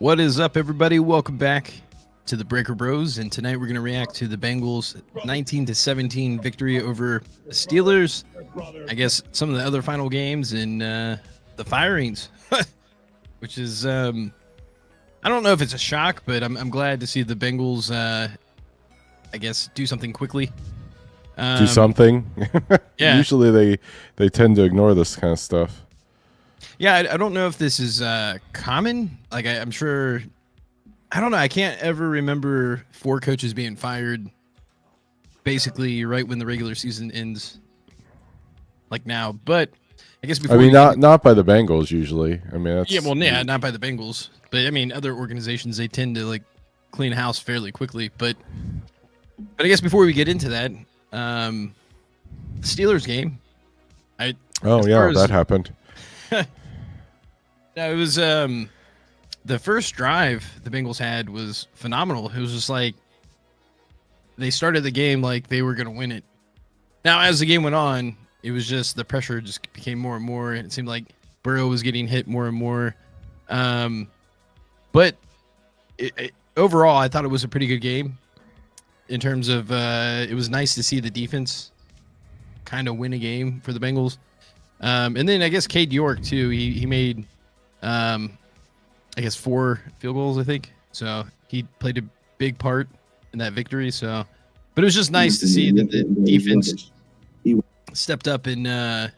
What is up, everybody? Welcome back to the Breaker Bros, and tonight we're going to react to the Bengals 19-17 victory over the Steelers. I guess some of the other final games and the firings, which is I don't know if it's a shock, but I'm glad to see the Bengals. I guess do something quickly. Do something. Yeah. Usually they tend to ignore this kind of stuff. Yeah, I don't know if this is common. Like, I'm sure, I don't know. I can't ever remember 4 coaches being fired basically right when the regular season ends, like now. But I guess before not by the Bengals usually. I mean, that's, yeah, not by the Bengals. But I mean, other organizations, they tend to like clean house fairly quickly. But I guess before we get into that, the Steelers game. That happened. No, it was the first drive the Bengals had was phenomenal. It was just like they started the game like they were going to win it. Now, as the game went on, it was just the pressure just became more and more, and it seemed like Burrow was getting hit more and more. But overall, I thought it was a pretty good game in terms of it was nice to see the defense kind of win a game for the Bengals. And then I guess Cade York too. He made, I guess 4 field goals. I think so. He played a big part in that victory. So, but it was just nice to see that the defense stepped up and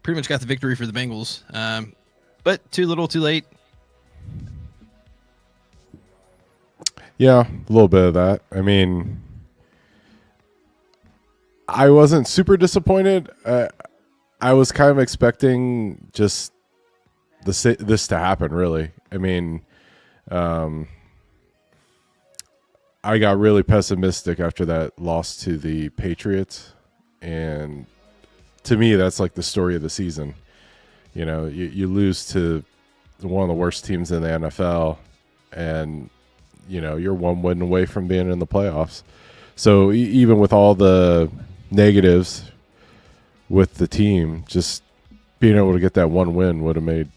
pretty much got the victory for the Bengals. But too little, too late. Yeah, a little bit of that. I mean, I wasn't super disappointed. I was kind of expecting just this to happen, really. I mean, I got really pessimistic after that loss to the Patriots. And to me, that's like the story of the season. You know, you lose to one of the worst teams in the NFL, and, you know, you're one win away from being in the playoffs. So even with all the negatives with the team, just being able to get that one win would have made,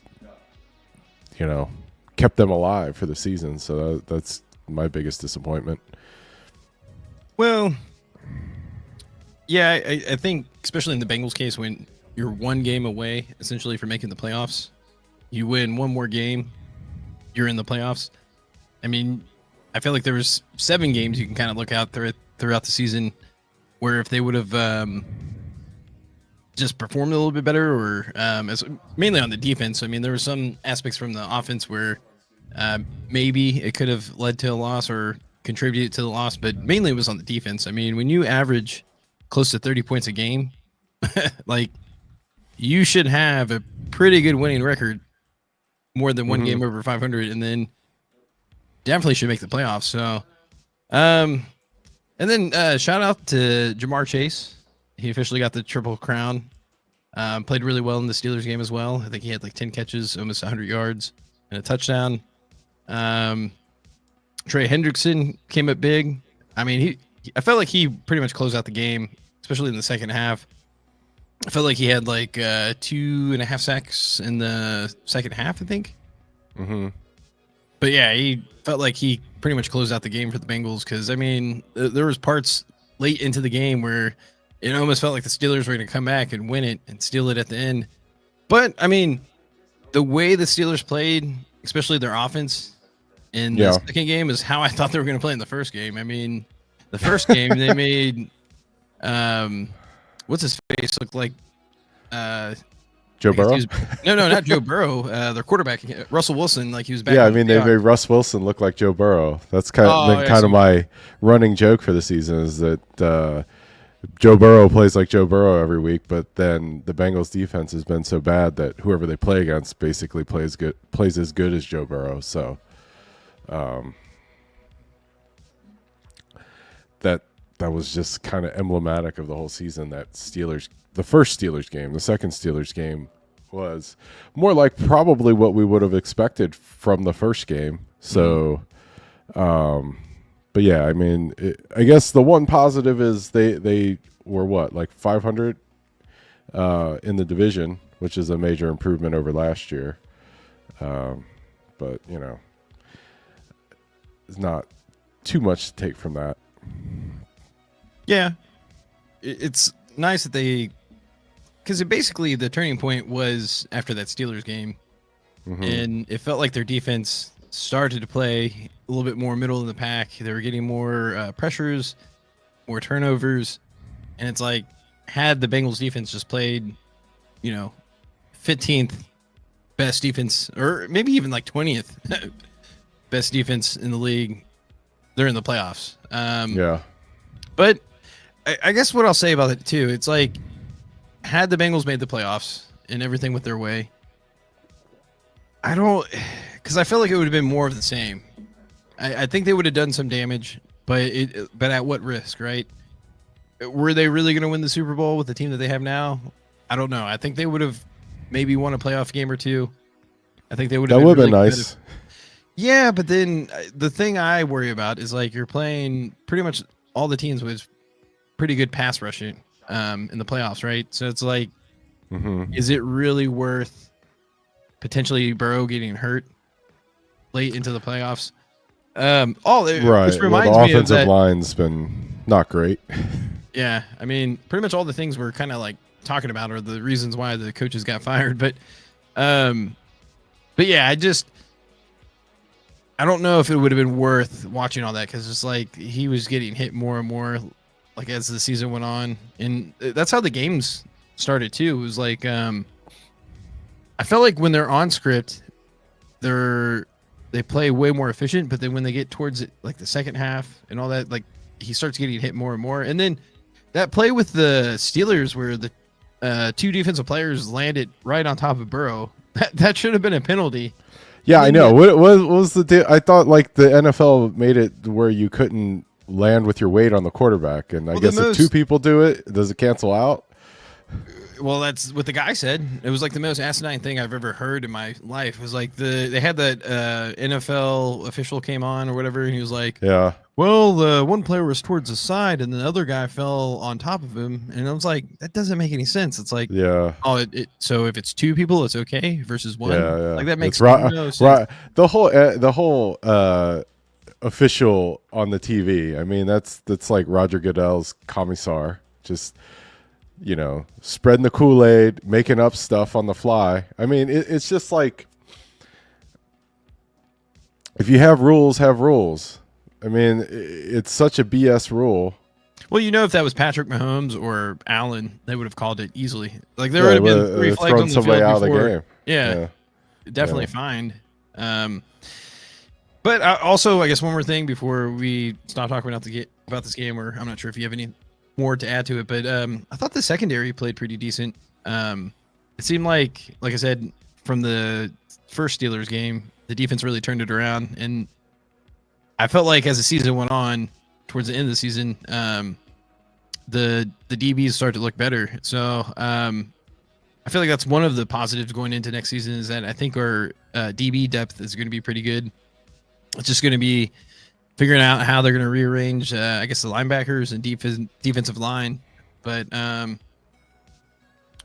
you know, kept them alive for the season. So that's my biggest disappointment. Well, yeah, I think especially in the Bengals case, when you're one game away essentially from making the playoffs, you win one more game, you're in the playoffs. I mean, I feel like there was 7 games you can kind of look out throughout the season where if they would have just performed a little bit better, or mainly on the defense. I mean, there were some aspects from the offense where maybe it could have led to a loss or contributed to the loss, but mainly it was on the defense. I mean, when you average close to 30 points a game, like, you should have a pretty good winning record, more than one game over 500, and then definitely should make the playoffs. So, and then shout out to Jamar Chase. He officially got the Triple Crown. Played really well in the Steelers game as well. I think he had like 10 catches, almost 100 yards, and a touchdown. Trey Hendrickson came up big. I mean, I felt like he pretty much closed out the game, especially in the second half. I felt like he had like 2.5 sacks in the second half, I think. But yeah, he felt like he pretty much closed out the game for the Bengals, because, I mean, there was parts late into the game where it almost felt like the Steelers were going to come back and win it and steal it at the end. But, I mean, the way the Steelers played, especially their offense in the second game, is how I thought they were going to play in the first game. I mean, the first game, they made, what's his face look like? Joe Burrow? No, not Joe Burrow. Their quarterback, Russell Wilson, like he was back. Yeah, I mean, they made Russ Wilson look like Joe Burrow. That's kind of my running joke for the season, is that Joe Burrow plays like Joe Burrow every week, but then the Bengals defense has been so bad that whoever they play against basically plays as good as Joe Burrow. So that was just kind of emblematic of the whole season. That the first Steelers game, the second Steelers game was more like probably what we would have expected from the first game. So, but yeah, I mean, I guess the one positive is they were like 500 in the division, which is a major improvement over last year. But, you know, is not too much to take from that. Yeah, it's nice that they, because basically the turning point was after that Steelers game, and it felt like their defense started to play a little bit more middle of the pack. They were getting more pressures, more turnovers, and it's like had the Bengals defense just played, 15th best defense, or maybe even like 20th best defense in the league, they're in the playoffs. Yeah. But I guess what I'll say about it too, it's like had the Bengals made the playoffs and everything went their way, because I feel like it would have been more of the same. I think they would have done some damage, but at what risk, right? Were they really going to win the Super Bowl with the team that they have now? I don't know. I think they would have maybe won a playoff game or two. I think they would have. That would have been nice. Yeah, but then the thing I worry about is like you're playing pretty much all the teams with pretty good pass rushing in the playoffs, right? So it's like, is it really worth potentially Burrow getting hurt late into the playoffs? Right. This reminds the me of offensive that, line's been not great. Yeah, I mean, pretty much all the things we're kind of like talking about are the reasons why the coaches got fired. But yeah, I don't know if it would have been worth watching all that, because it's like he was getting hit more and more like as the season went on, and that's how the games started too. It was like I felt like when they're on script, they play way more efficient, but then when they get towards it, like the second half and all that, like he starts getting hit more and more. And then that play with the Steelers where the two defensive players landed right on top of Burrow, that should have been a penalty. Yeah, I know. What was I thought like the NFL made it where you couldn't land with your weight on the quarterback, and I guess if two people do it, does it cancel out? Well, that's what the guy said. It was like the most asinine thing I've ever heard in my life. It was like they had that NFL official came on or whatever, and he was like, "Yeah, well, the one player was towards the side, and the other guy fell on top of him." And I was like, that doesn't make any sense. It's like, yeah. Oh, so if it's two people, it's okay versus one. Yeah. Like that makes no sense. Right. The whole official on the TV. I mean, that's like Roger Goodell's commissar, just spreading the Kool-Aid, making up stuff on the fly. I mean, it's just like, if you have rules, have rules. I mean, it's such a BS rule. Well, if that was Patrick Mahomes or Allen, they would have called it easily. Like there would have been 3 flags on the field out before. Of the game. Yeah, definitely fined. But also, I guess one more thing before we stop talking about this game, or I'm not sure if you have any more to add to it, but I thought the secondary played pretty decent. It seemed like I said, from the first Steelers game, the defense really turned it around, and I felt like as the season went on, towards the end of the season, the DBs started to look better. So I feel like that's one of the positives going into next season, is that I think our DB depth is going to be pretty good. It's just going to be figuring out how they're going to rearrange, I guess, the linebackers and defensive line. But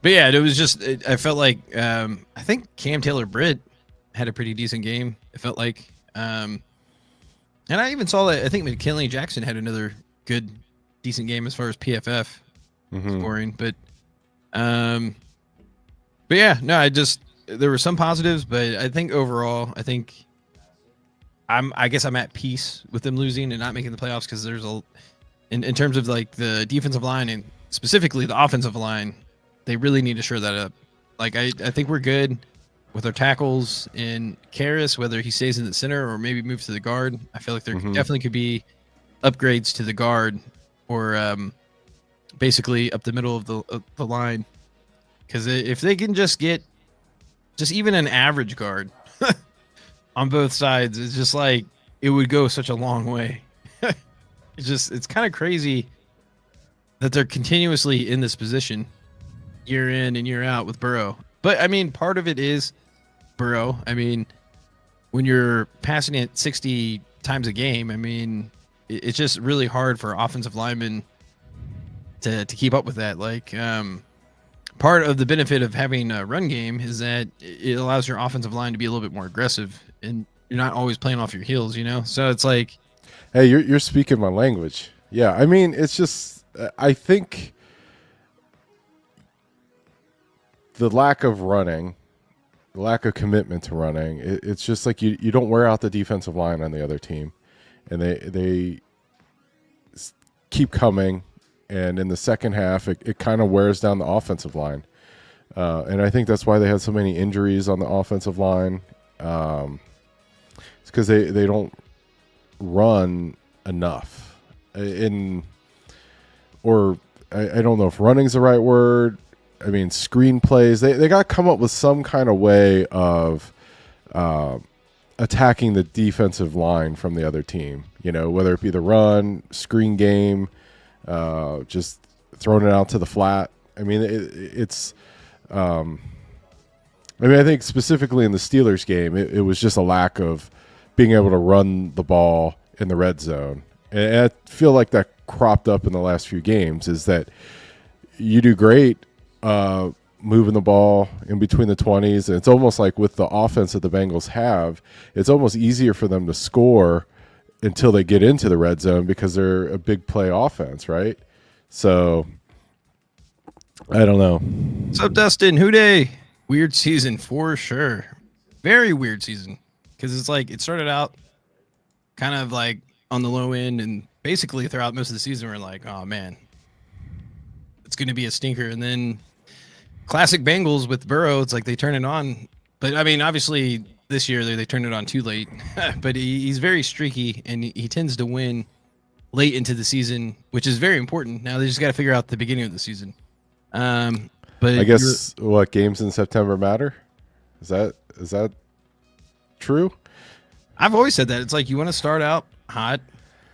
yeah, it was just, I felt like, I think Cam Taylor-Britt had a pretty decent game. It felt like, and I even saw that, I think McKinley Jackson had another good, decent game as far as PFF scoring. But yeah, no, there were some positives, but I think overall, I guess I'm at peace with them losing and not making the playoffs, because there's in terms of like the defensive line and specifically the offensive line, they really need to shore that up. Like I think we're good with our tackles and Karras, whether he stays in the center or maybe moves to the guard. I feel like there definitely could be upgrades to the guard, or basically up the middle of the line, because if they can just get even an average guard on both sides, it's just like it would go such a long way. It's kind of crazy that they're continuously in this position year in and year out with Burrow. But I mean, part of it is Burrow. I mean, when you're passing it 60 times a game, I mean, it's just really hard for offensive linemen to keep up with that. Like, part of the benefit of having a run game is that it allows your offensive line to be a little bit more aggressive, and you're not always playing off your heels, you know. So it's like, Hey, you're speaking my language. Yeah, I mean, it's just I think the lack of running, the lack of commitment to running, it's just like you don't wear out the defensive line on the other team, and they keep coming, and in the second half, it kind of wears down the offensive line, and I think that's why they had so many injuries on the offensive line. It's because they don't run enough, or I don't know if running's the right word. I mean, screenplays. They got to come up with some kind of way of attacking the defensive line from the other team. You know, whether it be the run, screen game, just throwing it out to the flat. I mean, it's. I mean, I think specifically in the Steelers game, it was just a lack of being able to run the ball in the red zone, and I feel like that cropped up in the last few games. Is that you do great. Moving the ball in between the 20s. And it's almost like with the offense that the Bengals have, it's almost easier for them to score until they get into the red zone because they're a big play offense, right? So, I don't know. what's up, Dustin? Who day? Weird season for sure. Very weird season. Because it's like, it started out kind of like on the low end, and basically throughout most of the season, we're like, oh man, it's going to be a stinker. And then classic Bengals with Burrow, it's like they turn it on. But I mean, obviously this year they turned it on too late. But he's very streaky, and he tends to win late into the season, which is very important. Now they just got to figure out the beginning of the season. But I guess what games in September matter? Is that true? I've always said that. It's like you want to start out hot,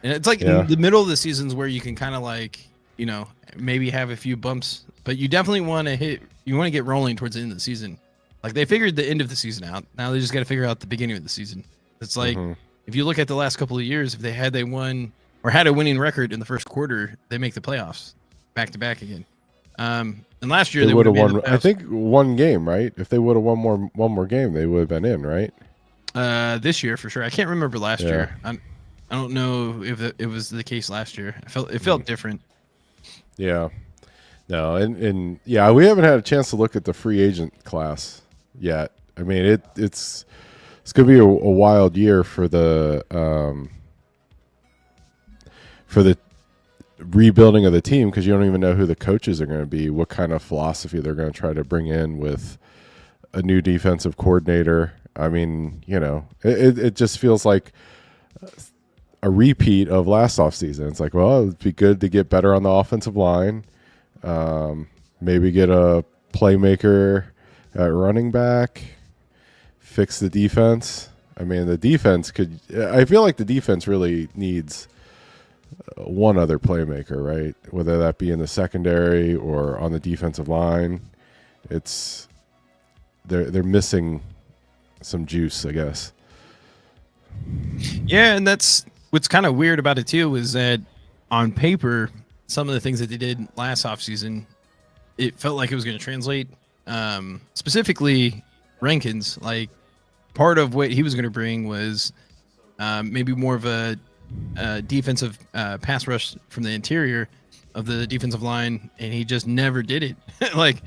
and it's like in the middle of the seasons where you can kind of like, you know, maybe have a few bumps, but you definitely want to get rolling towards the end of the season. Like they figured the end of the season out. Now they just got to figure out the beginning of the season. It's like, if you look at the last couple of years, if they won or had a winning record in the first quarter, they make the playoffs back to back again. And last year they would have won. I think one game, right? If they would have won one more game, they would have been in, right? This year for sure. I can't remember last year. I don't know if it was the case last year. It felt different. Yeah. No, and yeah, we haven't had a chance to look at the free agent class yet. I mean, it's going to be a wild year for the rebuilding of the team, because you don't even know who the coaches are going to be, what kind of philosophy they're going to try to bring in with a new defensive coordinator. I mean, you know, it just feels like a repeat of last offseason. It's like, well, it'd be good to get better on the offensive line. Maybe get a playmaker at running back, fix the defense. I mean, the defense I feel like the defense really needs one other playmaker, right? Whether that be in the secondary or on the defensive line. They're missing some juice, I guess. Yeah, and that's what's kind of weird about it too, is that on paper, some of the things that they did last offseason, it felt like it was going to translate. Specifically, Rankins, like part of what he was going to bring was maybe more of a defensive pass rush from the interior of the defensive line, and he just never did it. Like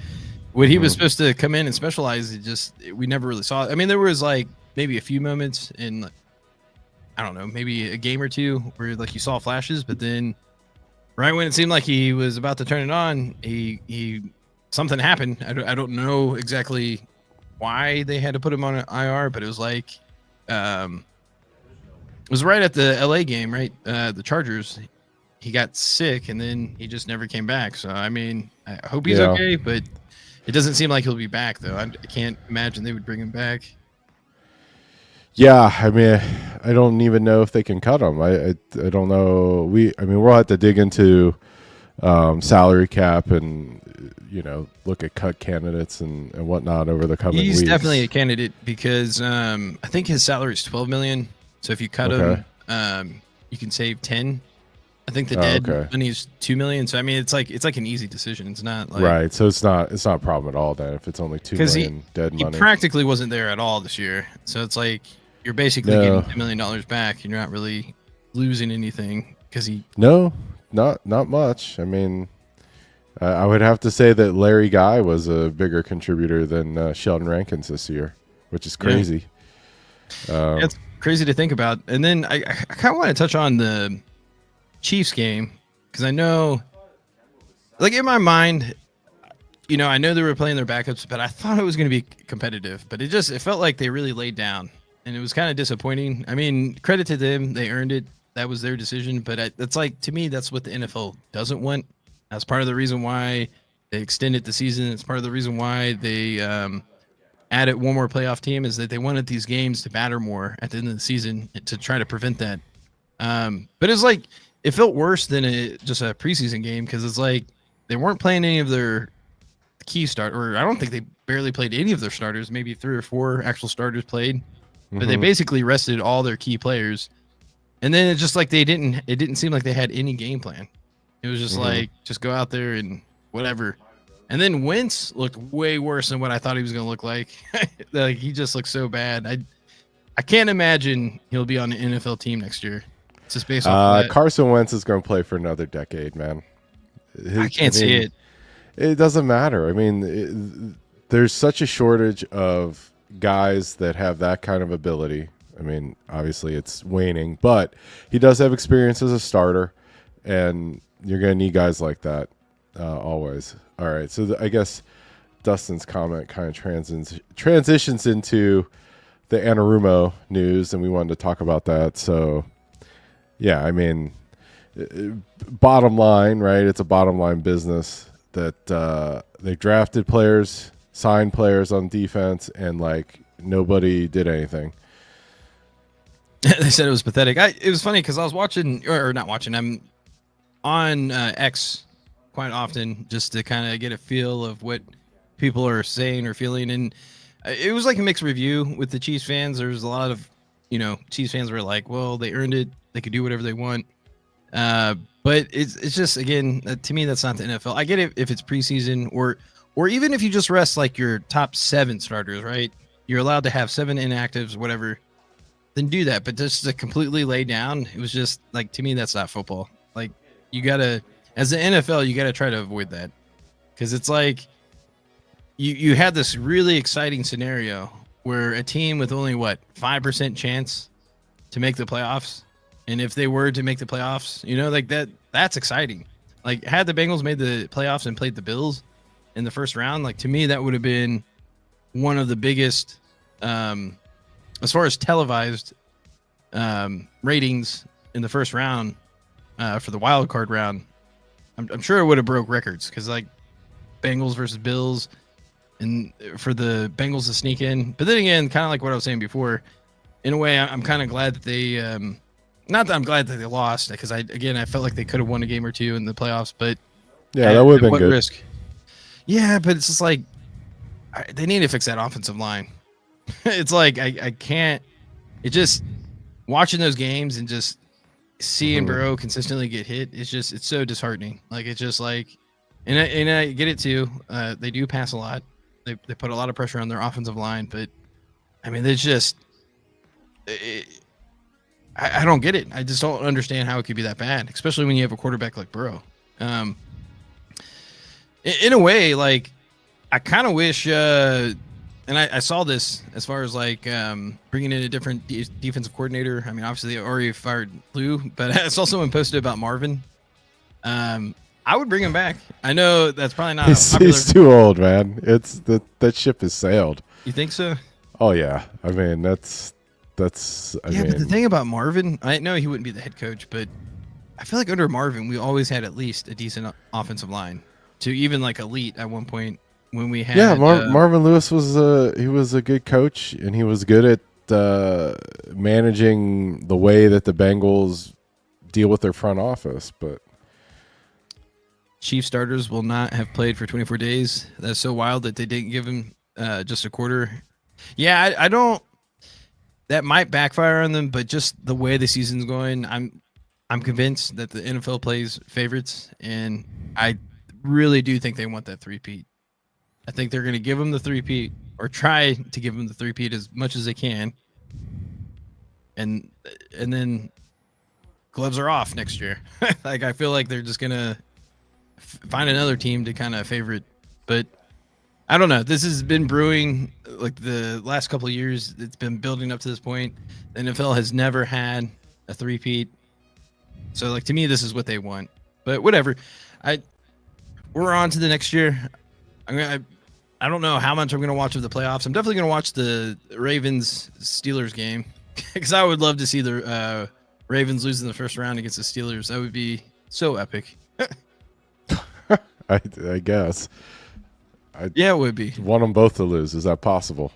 when he was supposed to come in and specialize, we never really saw it. I mean, there was like maybe a few moments in, I don't know, maybe a game or two where like you saw flashes, but then right when it seemed like he was about to turn it on, he something happened. I don't know exactly why they had to put him on an IR, but it was like it was right at the LA game, right? The Chargers. He got sick and then he just never came back. So I mean, I hope he's okay, but it doesn't seem like he'll be back though. I can't imagine they would bring him back. Yeah, I mean, I don't even know if they can cut him. I don't know. We'll have to dig into salary cap and, you know, look at cut candidates and whatnot over the coming weeks. He's definitely a candidate because I think his salary is $12 million. So if you cut him, you can save 10. I think the dead money is $2 million. So I mean, it's like an easy decision. It's not like right. So it's not a problem at all then if it's only $2 million dead money. He practically wasn't there at all this year. So it's like You're basically getting No, $2 million back. You're not really losing anything because he. no, not much. I mean, I would have to say that Larry Guy was a bigger contributor than Sheldon Rankins this year, which is Yeah, crazy. Um, it's crazy to think about. And then I kind of want to touch on the Chiefs game because I know, like in my mind, I know they were playing their backups, but I thought it was going to be competitive. But it felt like they really laid down, and it was kind of disappointing. I mean, credit to them, they earned it. That was their decision. But it's like, to me, that's what the NFL doesn't want. That's part of the reason why they extended the season. It's part of the reason why they added one more playoff team, is that they wanted these games to matter more at the end of the season to try to prevent that. But it's like it felt worse than just a preseason game because it's like they weren't playing any of their key start, or I don't think they barely played any of their starters. Maybe 3 or 4 actual starters played, but they basically rested all their key players. And then it's just like it didn't seem like they had any game plan. It was just like, just go out there and whatever. And then Wentz looked way worse than what I thought he was going to look like. Like, he just looked so bad. I can't imagine he'll be on an NFL team next year. It's just based off of that. Carson Wentz is going to play for another decade, man. I can't see it. It doesn't matter. I mean, there's such a shortage of guys that have that kind of ability. I mean, obviously it's waning, but he does have experience as a starter, and you're going to need guys like that always. All right, so I guess Dustin's comment kind of transitions into the Anarumo news, and we wanted to talk about that. So, yeah, I mean, bottom line, right? It's a bottom line business that they drafted players, signed players on defense, and like nobody did anything. They said it was pathetic. It was funny because I was watching, or not watching. I'm on X quite often just to kind of get a feel of what people are saying or feeling, and it was like a mixed review with the Chiefs fans. There's a lot of, Chiefs fans were like, well, they earned it. They could do whatever they want. But it's just, again, to me, that's not the NFL. I get it if it's preseason or even if you just rest like your top 7 starters, right? You're allowed to have 7 inactives, whatever. Then do that. But just to completely lay down, it was just like, to me, that's not football. Like, you gotta, as the NFL, you gotta try to avoid that, because it's like you had this really exciting scenario where a team with only 5% chance to make the playoffs. And if they were to make the playoffs, like that's exciting. Like, had the Bengals made the playoffs and played the Bills in the first round, like, to me, that would have been one of the biggest, as far as televised ratings in the first round for the wild card round. I'm sure it would have broke records, because like Bengals versus Bills, and for the Bengals to sneak in. But then again, kind of like what I was saying before, in a way, I'm kind of glad that they. Not that I'm glad that they lost, because I felt like they could have won a game or two in the playoffs, but yeah, that would have been good. Risk? Yeah, but it's just like they need to fix that offensive line. It's like I can't. It just, watching those games and just seeing Burrow consistently get hit, it's so disheartening. Like, it's just like, and I get it too. They do pass a lot. They put a lot of pressure on their offensive line, but I mean, there's just. I don't get it. I just don't understand how it could be that bad, especially when you have a quarterback like Burrow. In a way, like, I kind of wish, and I saw this as far as like bringing in a different defensive coordinator. I mean, obviously they already fired Lou, but I saw someone posted about Marvin. I would bring him back. I know that's probably not popular. He's too old, man. It's that ship has sailed. You think so? Oh yeah. I mean, that's. But the thing about Marvin, I know he wouldn't be the head coach, but I feel like under Marvin, we always had at least a decent offensive line, to even like elite at one point when we had. Yeah, Marvin Lewis was a good coach, and he was good at managing the way that the Bengals deal with their front office. But Chief starters will not have played for 24 days. That's so wild that they didn't give him just a quarter. Yeah, I don't. That might backfire on them, but just the way the season's going, I'm convinced that the NFL plays favorites, and I really do think they want that three-peat. I think they're going to give them the three-peat, or try to give them the three-peat as much as they can. and then gloves are off next year. Like I feel like they're just gonna find another team to kind of favorite, but I don't know. This has been brewing like the last couple of years. It's been building up to this point. The NFL has never had a three-peat, so like to me, this is what they want. But whatever, we're on to the next year. I don't know how much I'm gonna watch of the playoffs. I'm definitely gonna watch the Ravens Steelers game because I would love to see the Ravens lose in the first round against the Steelers. That would be so epic. I guess. Yeah, it would be. Want them both to lose. Is that possible?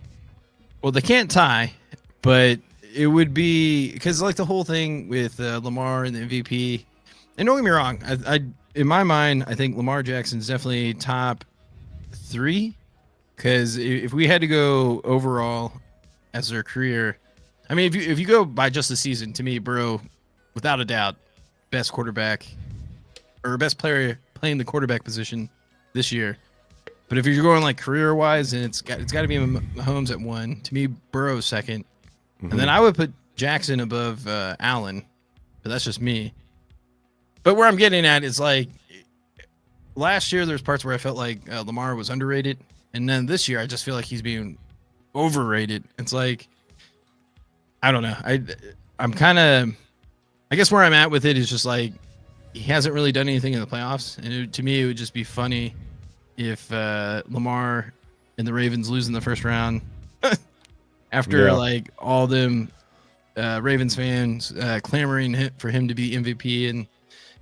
Well, they can't tie, but it would be because like the whole thing with Lamar and the MVP. And don't get me wrong, I in my mind, I think Lamar Jackson's definitely top 3. Because if we had to go overall as their career, I mean, if you go by just the season, to me, Burrow, without a doubt, best quarterback or best player playing the quarterback position this year. But if you're going like career wise, and it's got to be Mahomes at 1. To me, Burrow second, and then I would put Jackson above Allen. But that's just me. But where I'm getting at is like last year, there's parts where I felt like Lamar was underrated. And then this year, I just feel like he's being overrated. It's like, I don't know. I'm kind of, I guess where I'm at with it is just like, he hasn't really done anything in the playoffs. And to me, it would just be funny if Lamar and the Ravens lose in the first round after like all them Ravens fans clamoring for him to be MVP. And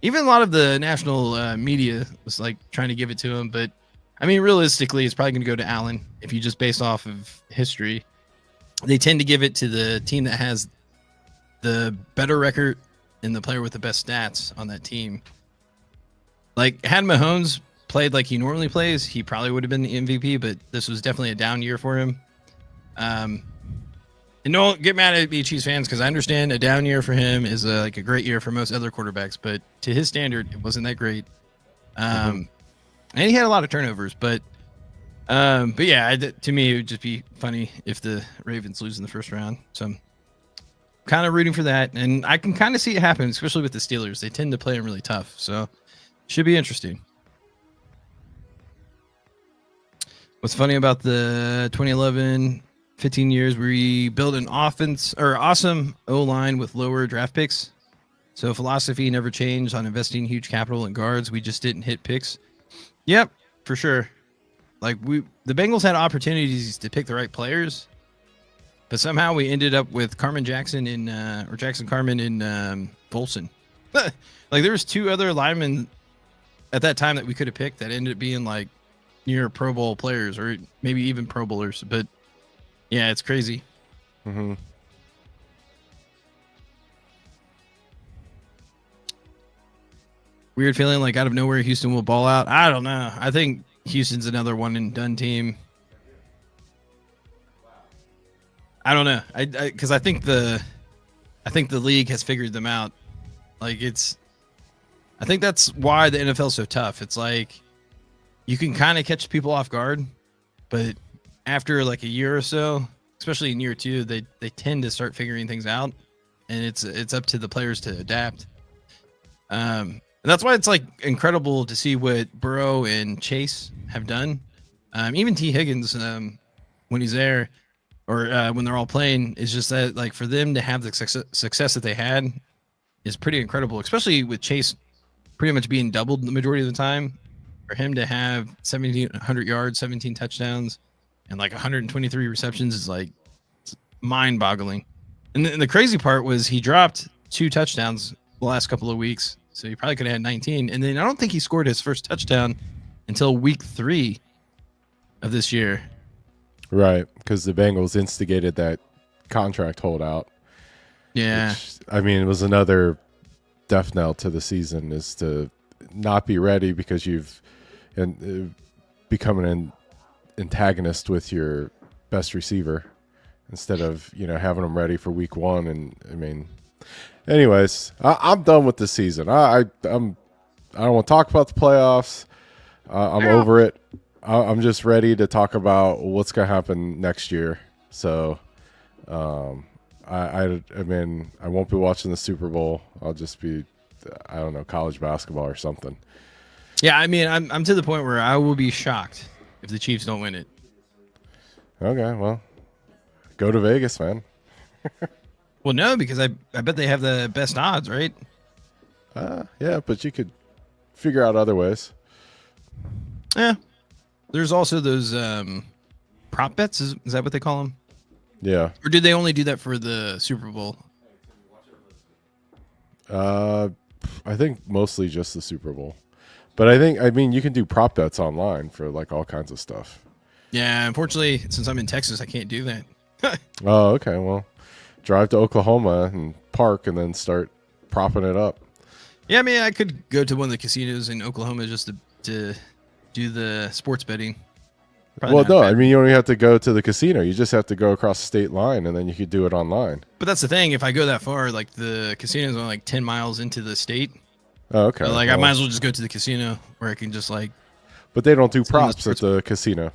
even a lot of the national media was like trying to give it to him. But I mean, realistically, it's probably going to go to Allen if you just based off of history. They tend to give it to the team that has the better record and the player with the best stats on that team. Like, had Mahomes played like he normally plays, he probably would have been the MVP, but this was definitely a down year for him. And don't get mad at me, Chiefs fans, because I understand a down year for him is like a great year for most other quarterbacks, but to his standard, it wasn't that great. And he had a lot of turnovers, but yeah, to me, it would just be funny if the Ravens lose in the first round. So I'm kind of rooting for that, and I can kind of see it happen, especially with the Steelers. They tend to play them really tough, so should be interesting. What's funny about the 2011, 15 years, we built an awesome O-line with lower draft picks. So philosophy never changed on investing huge capital in guards. We just didn't hit picks. Yep, for sure. Like the Bengals had opportunities to pick the right players, but somehow we ended up with Jackson Carman in Volson. Like there was 2 other linemen at that time that we could have picked that ended up being like near Pro Bowl players or maybe even Pro Bowlers. But yeah, it's crazy. Weird feeling like out of nowhere Houston will ball out. I don't know. I think Houston's another one and done team. I don't know. Because I think the league has figured them out. Like I think that's why the NFL is so tough. It's like you can kind of catch people off guard, but after like a year or so, especially in year 2, they tend to start figuring things out, and it's up to the players to adapt. And that's why it's like incredible to see what Burrow and Chase have done. Even T. Higgins, when he's there or when they're all playing, is just that like for them to have the success that they had is pretty incredible, especially with Chase pretty much being doubled the majority of the time. For him to have 1,700 yards, 17 touchdowns, and like 123 receptions is like mind-boggling. And the crazy part was he dropped 2 touchdowns the last couple of weeks. So he probably could have had 19. And then I don't think he scored his first touchdown until week 3 of this year. Right, because the Bengals instigated that contract holdout. Yeah. Which, I mean, it was another death knell to the season is to not be ready because you've become an antagonist with your best receiver instead of, having them ready for week 1. And, I mean... Anyways, I'm done with the season. I don't want to talk about the playoffs. I'm over it. I'm just ready to talk about what's going to happen next year. So I mean, I won't be watching the Super Bowl. I'll just be, I don't know, college basketball or something. Yeah, I mean, I'm to the point where I will be shocked if the Chiefs don't win it. Okay, well, go to Vegas, man. Well, no, because I bet they have the best odds, right? Yeah, but you could figure out other ways. Yeah. There's also those prop bets. Is that what they call them? Yeah. Or did they only do that for the Super Bowl? I think mostly just the Super Bowl. But I mean, you can do prop bets online for like all kinds of stuff. Yeah, unfortunately, since I'm in Texas, I can't do that. Oh, okay. Well, drive to Oklahoma and park and then start propping it up. Yeah, I mean, I could go to one of the casinos in Oklahoma just to do the sports betting. Probably Well, not no, bad. I mean, you don't even have to go to the casino. You just have to go across the state line and then you could do it online. But that's the thing. If I go that far, like the casino's only like 10 miles into the state. Oh, okay. So, like I might as well just go to the casino where I can just like. But they don't do in the props at sports the casino.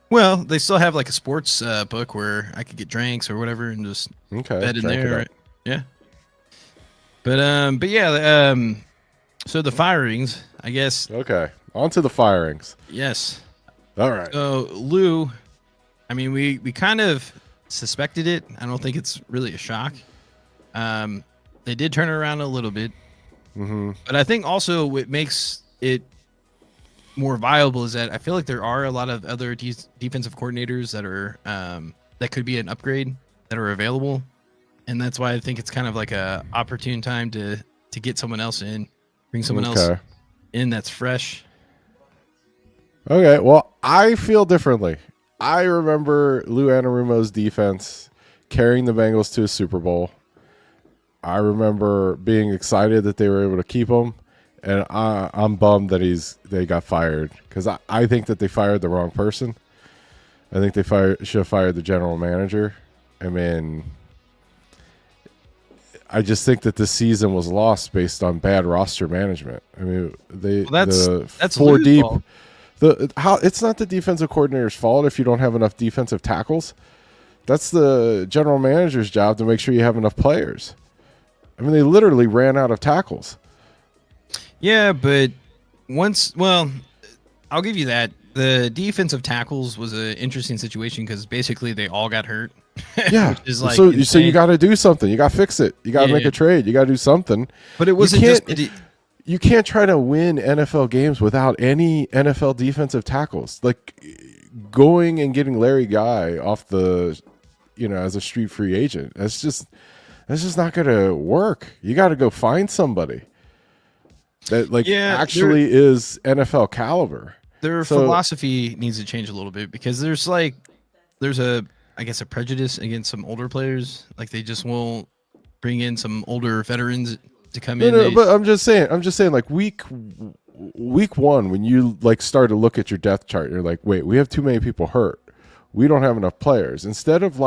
Well, they still have like a sports book where I could get drinks or whatever and just Okay. bet in crank it there. up. Right? Yeah. But yeah. So the firings, I guess. Okay. On to the firings. Yes. All right. So Lou, I mean, we kind of suspected it. I don't think it's really a shock. They did turn it around a little bit, but I think also what makes it more viable is that I feel like there are a lot of other defensive coordinators that are that could be an upgrade that are available, and that's why I think it's kind of like a opportune time to get someone else in, bring someone else in that's fresh. Okay, well, I feel differently. I remember Lou Anarumo's defense carrying the Bengals to a Super Bowl. I remember being excited that they were able to keep him, and I'm bummed that they got fired because I think that they fired the wrong person. I think they should have fired the general manager. I mean, I just think that this season was lost based on bad roster management. I mean, that's four Lou's deep. fault. It's not the defensive coordinator's fault if you don't have enough defensive tackles. That's the general manager's job to make sure you have enough players. I mean, they literally ran out of tackles. Yeah, but I'll give you that. The defensive tackles was an interesting situation because basically they all got hurt. Yeah. Is like so insane. you got to do something. You got to fix it. You got to make a trade. You got to do something. But it wasn't You can't try to win NFL games without any NFL defensive tackles. Like going and getting Larry Guy off the, as a street free agent. That's just not going to work. You got to go find somebody that actually is NFL caliber. Their philosophy needs to change a little bit because there's a prejudice against some older players. Like they just won't bring in some older veterans to come in. No, but I'm just saying like week one, when you start to look at your depth chart, you're like, wait, we have too many people hurt. We don't have enough players. Instead of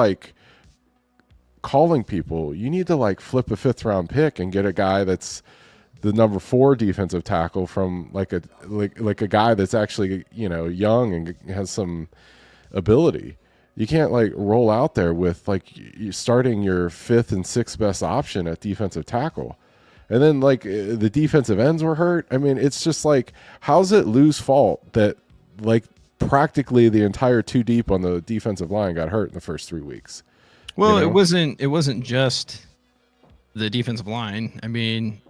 calling people, you need to flip a 5th round pick and get a guy that's the number 4 defensive tackle from a guy that's actually, young and has some ability. You can't roll out there with you starting your 5th and 6th best option at defensive tackle. And then the defensive ends were hurt. I mean, it's just how's it Lou's fault that practically the entire 2 deep on the defensive line got hurt in the first 3 weeks? Well, it wasn't just the defensive line. I mean,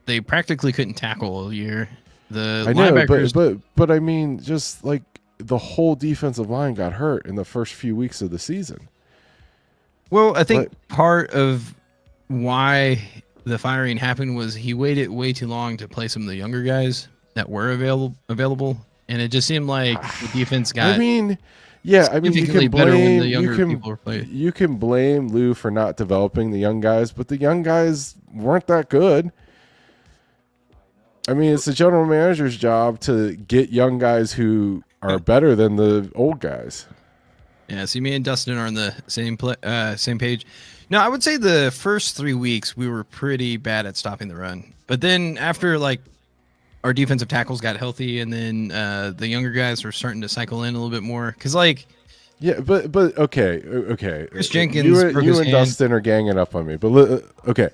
they practically couldn't tackle all year. I know, but I mean, just the whole defensive line got hurt in the first few weeks of the season. Well, I think part of why the firing happened was he waited way too long to play some of the younger guys that were available, and it just seemed like the defense got. I mean, you can better when the blame younger people were playing. You can blame Lou for not developing the young guys, but the young guys weren't that good. I mean, it's the general manager's job to get young guys who are better than the old guys. Yeah, see, me and Dustin are on the same page. No, I would say the first 3 weeks we were pretty bad at stopping the run. But then after our defensive tackles got healthy and then the younger guys were starting to cycle in a little bit more. Because Yeah, but okay. Chris Jenkins broke You his and hand. Dustin are ganging up on me, but okay.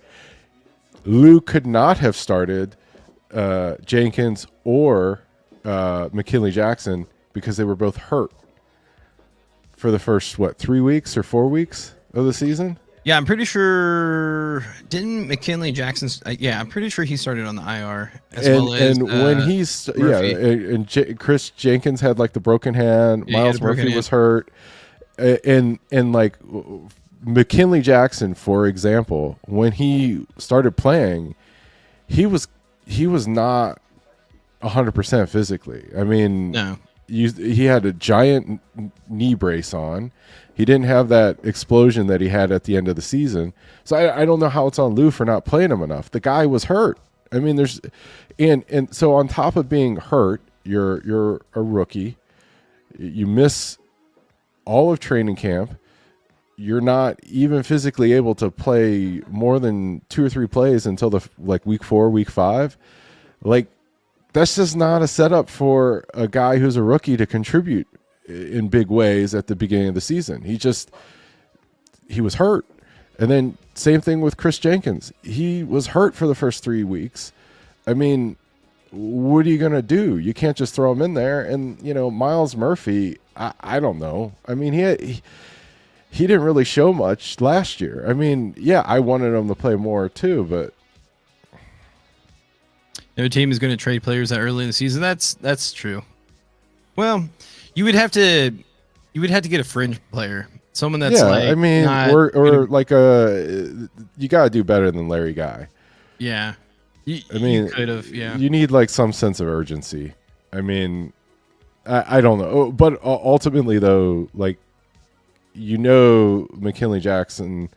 Lou could not have started Jenkins or McKinley Jackson because they were both hurt for the first 3 weeks or 4 weeks of the season. Yeah, I'm pretty sure. Didn't McKinley Jackson's? Yeah, I'm pretty sure he started on the IR as well as when he's Murphy. Chris Jenkins had like the broken hand. Yeah, he had Miles a broken Murphy hand. was hurt, and like McKinley Jackson, for example, when he started playing, he was not 100% physically. I mean, No. he had a giant knee brace on. He didn't have that explosion that he had at the end of the season. So I don't know how it's on Lou for not playing him enough. The guy was hurt. I mean, and so on top of being hurt, you're a rookie. You miss all of training camp. You're not even physically able to play more than 2 or 3 plays until week 4, week 5. Like, that's just not a setup for a guy who's a rookie to contribute in big ways at the beginning of the season. He was hurt. And then same thing with Chris Jenkins. He was hurt for the first 3 weeks. I mean, what are you going to do? You can't just throw him in there. And, Miles Murphy, I don't know. I mean, he didn't really show much last year. I mean, yeah, I wanted him to play more too, but No team is going to trade players that early in the season. That's true. Well, you would have to get a fringe player, someone that's I mean, or like you got to do better than Larry Guy. Yeah. I mean, you could have, yeah. You need like some sense of urgency. I mean, I don't know, but ultimately though, like, McKinley Jackson.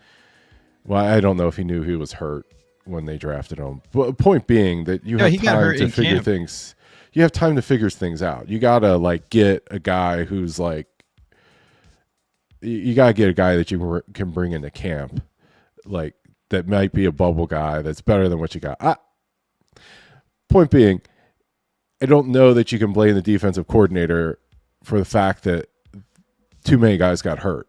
Well, I don't know if he knew he was hurt when they drafted him. But point being that you have time to figure things. You have time to figure things out. You gotta like get a guy who's like. You gotta get a guy that you can bring into camp, like that might be a bubble guy that's better than what you got. Point being, I don't know that you can blame the defensive coordinator for the fact that too many guys got hurt,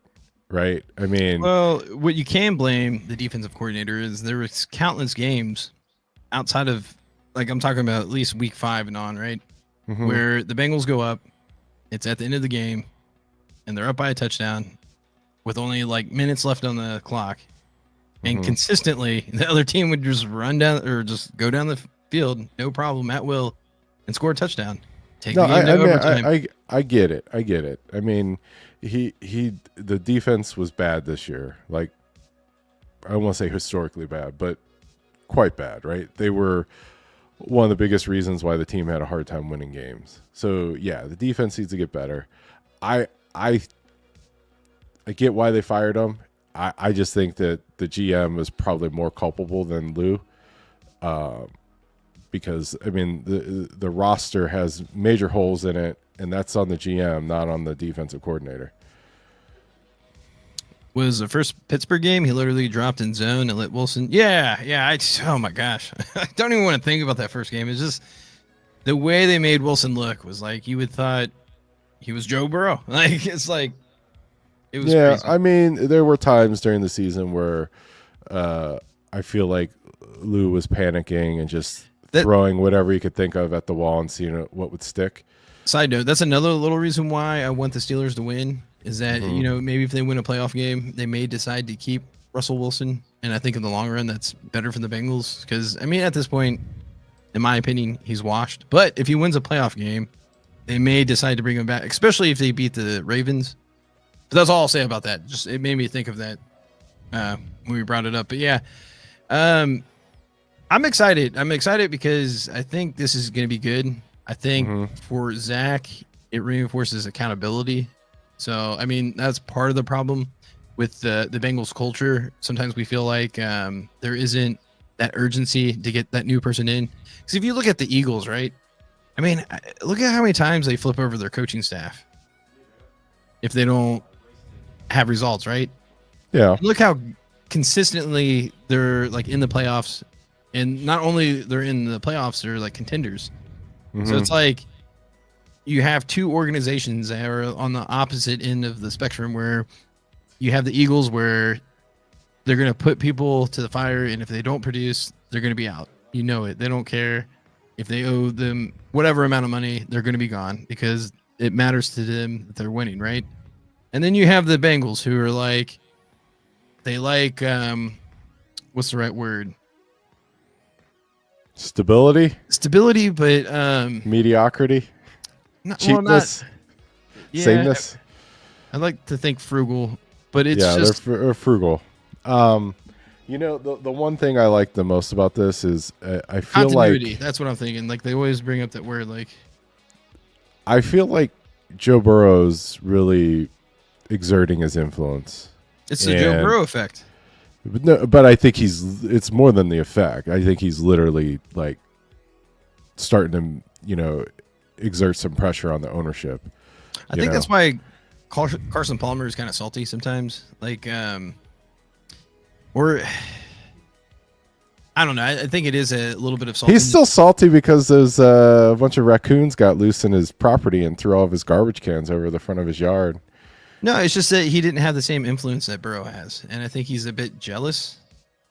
right? I mean, well, what you can blame the defensive coordinator is there was countless games outside of, like, I'm talking about at least week 5 and on, right? Mm-hmm. Where the Bengals go up, it's at the end of the game, and they're up by a touchdown with only like minutes left on the clock. And consistently, the other team would just run down or just go down the field, no problem, at will, and score a touchdown. I get it. I mean, the defense was bad this year. Like, I don't want to say historically bad, but quite bad, right? They were one of the biggest reasons why the team had a hard time winning games. So yeah, the defense needs to get better. I get why they fired him. I just think that the GM is probably more culpable than Lou. Because I mean the roster has major holes in it, and that's on the GM, not on the defensive coordinator. Was the first Pittsburgh game, he literally dropped in zone and let Wilson. Yeah. Oh my gosh, I don't even want to think about that first game. It's just the way they made Wilson look was like you would thought he was Joe Burrow. Like it's like it was. Yeah, crazy. I mean there were times during the season where I feel like Lou was panicking and just throwing whatever he could think of at the wall and seeing what would stick. Side note, that's another little reason why I want the Steelers to win is that, maybe if they win a playoff game, they may decide to keep Russell Wilson. And I think in the long run, that's better for the Bengals because, I mean, at this point, in my opinion, he's washed. But if he wins a playoff game, they may decide to bring him back, especially if they beat the Ravens. But that's all I'll say about that. Just it made me think of that when we brought it up. But yeah, I'm excited. I'm excited because I think this is going to be good. I think for Zach, it reinforces accountability. So, I mean, that's part of the problem with the Bengals culture. Sometimes we feel like there isn't that urgency to get that new person in. Because if you look at the Eagles, right? I mean, look at how many times they flip over their coaching staff if they don't have results, right? Yeah. Look how consistently they're like in the playoffs, and not only they're in the playoffs, they're like contenders. So it's like you have two organizations that are on the opposite end of the spectrum, where you have the Eagles, where they're going to put people to the fire, and if they don't produce, they're going to be out. You know it. They don't care if they owe them whatever amount of money, they're going to be gone because it matters to them that they're winning, right? And then you have the Bengals, who are like, they like, what's the right word? Stability, but mediocrity, cheapness, sameness. I like to think frugal, but it's just they're frugal. You know, the one thing I like the most about this is I feel continuity. Like that's what I'm thinking. Like they always bring up that word. Like I feel like Joe Burrow's really exerting his influence. It's the Joe Burrow effect. But I think it's more than the effect. I think he's literally like starting to, you know, exert some pressure on the ownership. I think that's why Carson Palmer is kind of salty sometimes. Like, or I don't know. I think it is a little bit of salty. He's still salty because there's a bunch of raccoons got loose in his property and threw all of his garbage cans over the front of his yard. No, it's just that he didn't have the same influence that Burrow has, and I think he's a bit jealous.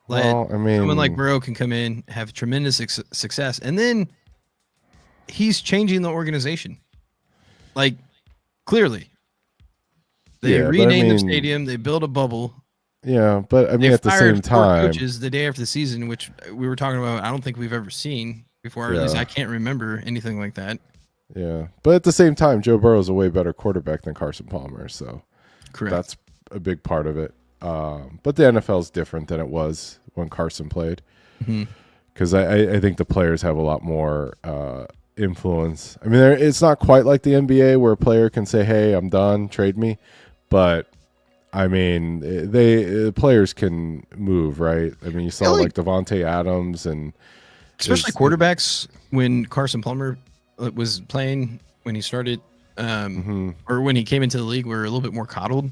Well, I mean, someone like Burrow can come in, have tremendous success, and then he's changing the organization. Like, clearly, they renamed the stadium, they built a bubble. Yeah, but I mean, at the same time, coaches the day after the season, which we were talking about, I don't think we've ever seen before. Or at least I can't remember anything like that. Yeah, but at the same time, Joe Burrow is a way better quarterback than Carson Palmer, so that's a big part of it. But the NFL is different than it was when Carson played, because I think the players have a lot more influence. I mean, it's not quite like the NBA where a player can say, "Hey, I'm done, trade me," but I mean, the players can move, right? I mean, you saw like Devontae Adams and especially quarterbacks when Carson Palmer was playing when he started, or when he came into the league, were a little bit more coddled.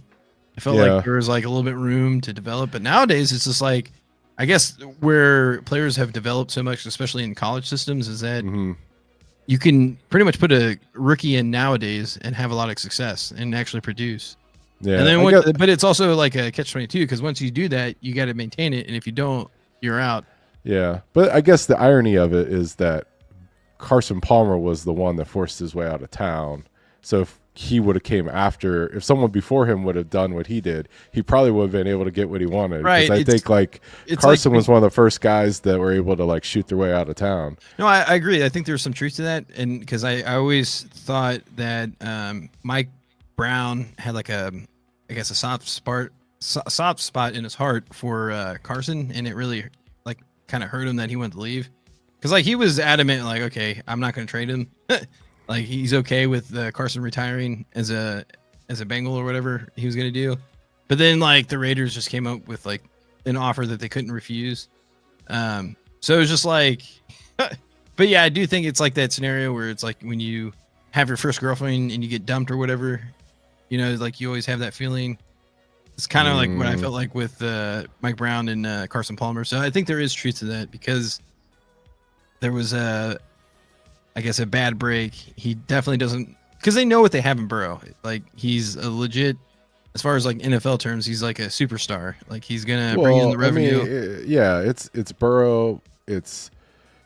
I felt like there was like a little bit room to develop, but nowadays it's just like, I guess where players have developed so much, especially in college systems, is that you can pretty much put a rookie in nowadays and have a lot of success and actually produce. Yeah, and then but it's also like a catch-22 because once you do that, you got to maintain it, and if you don't, you're out. Yeah, but I guess the irony of it is that Carson Palmer was the one that forced his way out of town. So if he would have came after, if someone before him would have done what he did, he probably would have been able to get what he wanted. Right. I think like Carson was one of the first guys that were able to like shoot their way out of town. No, I agree. I think there's some truth to that. And because I always thought that Mike Brown had like a soft spot in his heart for Carson. And it really like kind of hurt him that he wanted to leave. Because like he was adamant, like, okay, I'm not going to trade him. Like he's okay with Carson retiring as a Bengal or whatever he was going to do. But then like the Raiders just came up with like an offer that they couldn't refuse. So it was just like, but yeah, I do think it's like that scenario where it's like when you have your first girlfriend and you get dumped or whatever, you know, like you always have that feeling. It's kind of like what I felt like with Mike Brown and Carson Palmer. So I think there is truth to that because there was a bad break. He definitely doesn't, because they know what they have in Burrow. Like he's a legit, as far as like NFL terms, he's like a superstar. Like he's gonna bring in the revenue. I mean, yeah, it's Burrow, it's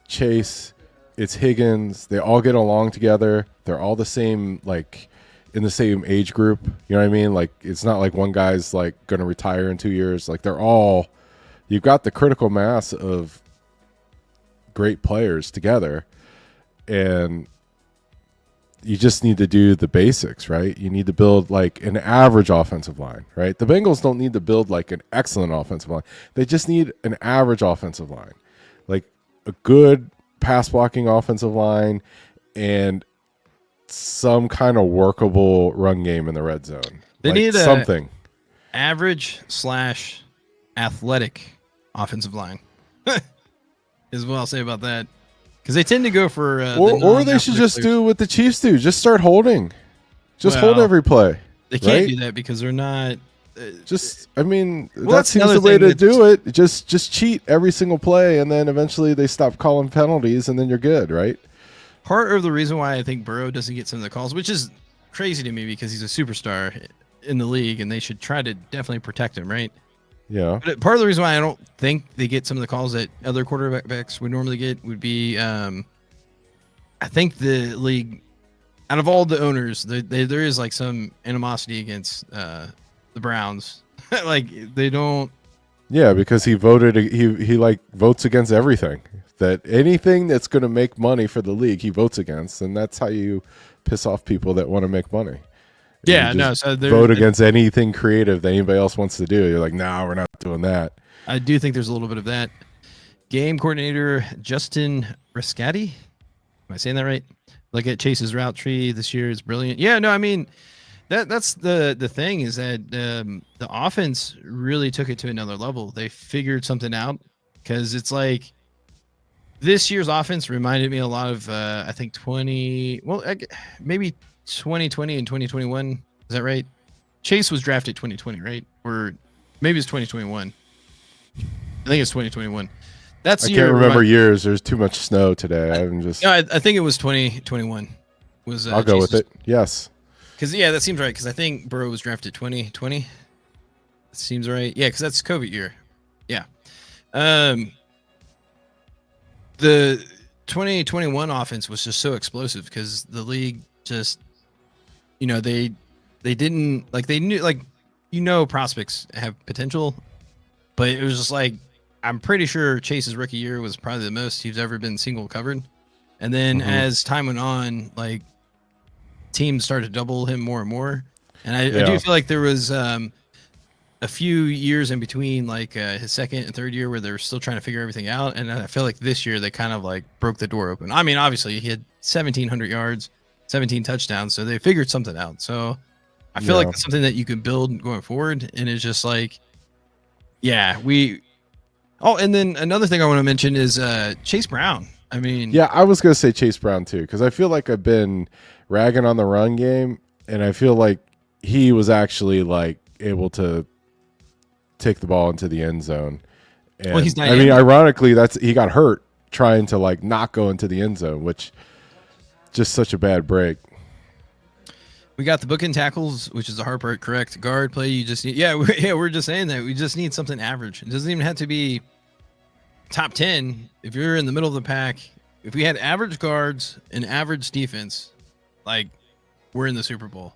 Chase, it's Higgins. They all get along together. They're all the same, like in the same age group. You know what I mean? Like it's not like one guy's like gonna retire in 2 years. Like they're all, you've got the critical mass of great players together, and you just need to do the basics, right? You need to build like an average offensive line, right? The Bengals don't need to build like an excellent offensive line. They just need an average offensive line, like a good pass blocking offensive line and some kind of workable run game in the red zone. They need something average / athletic offensive line. Is what I'll say about that. Because they tend to go for or they should just do what the Chiefs do. Just start holding. Just hold every play. They can't do that because they're not. I mean, that seems the way to do it. Just cheat every single play, and then eventually they stop calling penalties, and then you're good, right? part of the reason why I think Burrow doesn't get some of the calls, which is crazy to me because he's a superstar in the league and they should try to definitely protect him, right? Yeah. But part of the reason why I don't think they get some of the calls that other quarterbacks would normally get would be, I think the league, out of all the owners, there is like some animosity against the Browns. Like they don't. Yeah, because he like votes against everything. That anything that's going to make money for the league, he votes against, and that's how you piss off people that want to make money. Yeah, no. So vote against anything creative that anybody else wants to do. You're like, no, we're not doing that. I do think there's a little bit of that. Game coordinator Justin Riscati. Am I saying that right? Look at Chase's route tree this year is brilliant. Yeah, no, I mean that's the thing is that the offense really took it to another level. They figured something out because it's like this year's offense reminded me a lot of I think maybe 2020 and 2021. Is that right? Chase was drafted 2020, right? Or maybe it's 2021. I think it's 2021. That's I can't remember years. There's too much snow today. I'm just. No, I think it was 2021. Was I'll go with it. Yes. Because that seems right. Because I think Burrow was drafted 2020. That seems right. Yeah, because that's COVID year. Yeah. The 2021 offense was just so explosive because the league just, they didn't like they knew prospects have potential, but it was just like I'm pretty sure Chase's rookie year was probably the most he's ever been single covered, and then as time went on, like teams started to double him more and more, and I do feel like there was a few years in between, like his second and third year, where they were still trying to figure everything out. And I feel like this year they kind of like broke the door open. I mean, obviously he had 1,700 yards, 17 touchdowns, so they figured something out. So I feel like that's something that you can build going forward. And it's just like, and then another thing I want to mention is Chase Brown. I mean, yeah, I was going to say Chase Brown too, because I feel like I've been ragging on the run game, and I feel like he was actually like able to take the ball into the end zone. And, well, he's not. I mean, ironically, he got hurt trying to like not go into the end zone, which just such a bad break. We got the bookend tackles, which is the hard part. Correct. Guard play, you just need. We're just saying that we just need something average. It doesn't even have to be top 10. If you're in the middle of the pack, if we had average guards and average defense, like we're in the Super Bowl.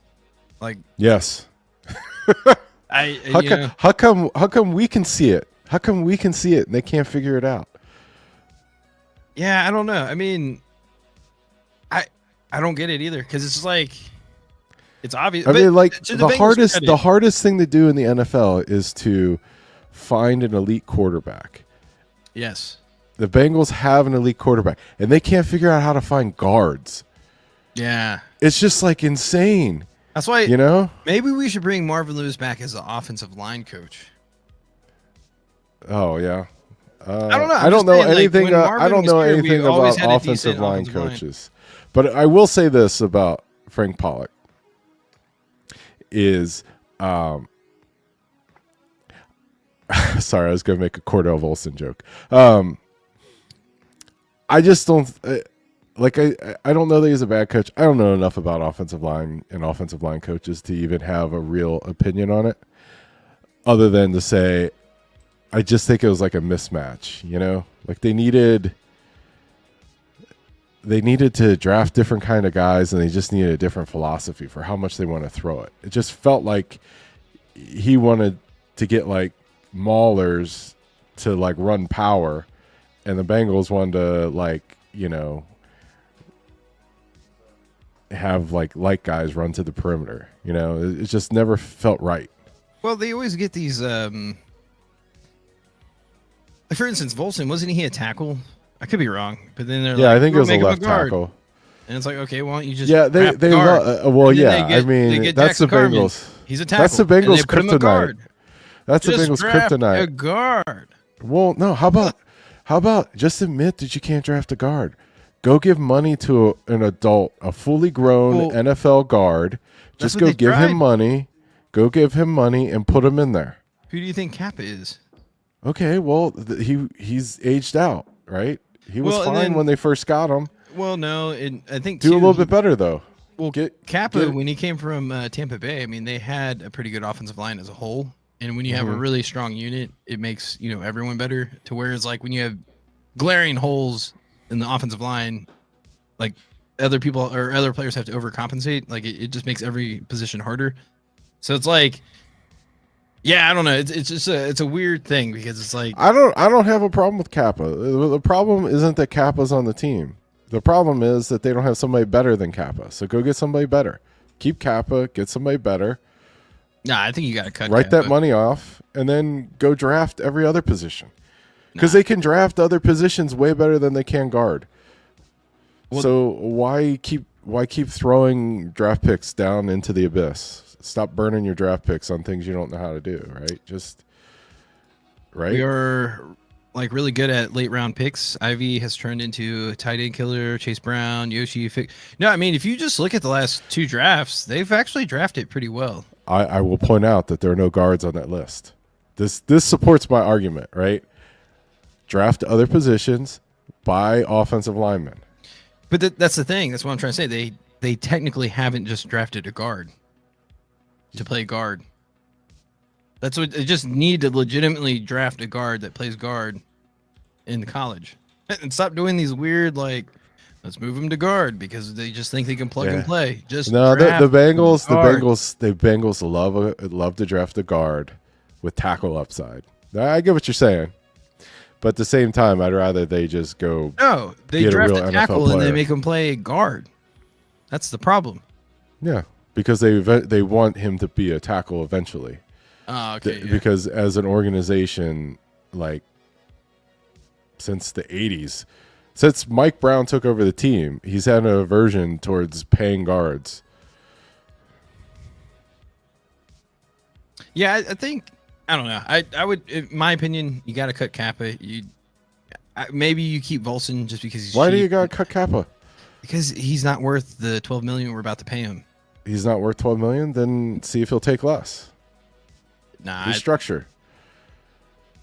Like yes. How come we can see it? How come we can see it and they can't figure it out? Yeah, I don't know. I mean, I don't get it either because it's like it's obvious. I mean, like the hardest thing to do in the NFL is to find an elite quarterback. Yes, the Bengals have an elite quarterback, and they can't figure out how to find guards. Yeah, it's just like insane. That's why, maybe we should bring Marvin Lewis back as the offensive line coach. Oh yeah, I don't know. I don't know anything. I don't know anything about offensive line coaches, but I will say this about Frank Pollock is, sorry, I was going to make a Cordell Volson joke. I just don't. I don't know that he's a bad coach. I don't know enough about offensive line and offensive line coaches to even have a real opinion on it, other than to say, I just think it was like a mismatch, like they needed to draft different kind of guys, and they just needed a different philosophy for how much they want to throw it. It just felt like he wanted to get like maulers to like run power, and the Bengals wanted to like, have like light guys run to the perimeter. It just never felt right. Well, they always get these for instance, Volson, wasn't he a tackle? I could be wrong, but then they're I think it was a left tackle, and it's like, okay, why don't you just they I mean, that's the Bengals. He's a tackle. That's the Bengals kryptonite. That's the Bengals kryptonite. A guard. Well, no. How about just admit that you can't draft a guard? Go give money to an adult, a fully grown NFL guard. Just go give him money. Go give him money and put him in there. Who do you think Kappa is? Okay, well, he's aged out, right? He was fine when they first got him. Well, no, I think Do too, a little bit better though. well, Get Kappa, get when he came from Tampa Bay, I mean, they had a pretty good offensive line as a whole. And when you have a Mhm. really strong unit, it makes everyone better. To whereas like when you have glaring holes in the offensive line, like other people or other players have to overcompensate. Like it just makes every position harder. So it's like, yeah, I don't know. It's just it's a weird thing because it's like, I don't have a problem with Kappa. The problem isn't that Kappa's on the team. The problem is that they don't have somebody better than Kappa. So go get somebody better. Keep Kappa, get somebody better, nah, I think you got to cut write that Kappa. money off, and then go draft every other position. Because Nah. they can draft other positions way better than they can guard. Well- So why keep throwing draft picks down into the abyss? Stop burning your draft picks on things you don't know how to do, right? Right? We are like really good at late round picks. Ivy has turned into a tight end killer. Chase Brown, Yoshi. No, I mean if you just look at the last 2 drafts, they've actually drafted pretty well. I will point out that there are no guards on that list. This supports my argument, right? Draft other positions, buy offensive linemen. But that's the thing. That's what I'm trying to say. They technically haven't just drafted a guard to play guard. That's what they just need to legitimately draft a guard that plays guard in college, and stop doing these weird like, let's move him to guard because they just think they can plug and Yeah. play. Just No, the draft Bengals, a guard. the Bengals love to draft a guard with tackle upside. I get what you're saying, but at the same time, I'd rather they just go. No, they Get a draft real a NFL tackle and they player. make him play guard. That's the problem. Yeah, because they want him to be a tackle eventually. Oh, okay. Yeah. Because as an organization, like since the 80s, since Mike Brown took over the team, he's had an aversion towards paying guards. Yeah, I think I don't know. I would, in my opinion, you got to cut Kappa. Maybe you keep Volson just because he's Why do cheap. you got to cut Kappa? Because he's not worth the 12 million we're about to pay him. He's not worth 12 million. Then see if he'll take less. Nah, Restructure.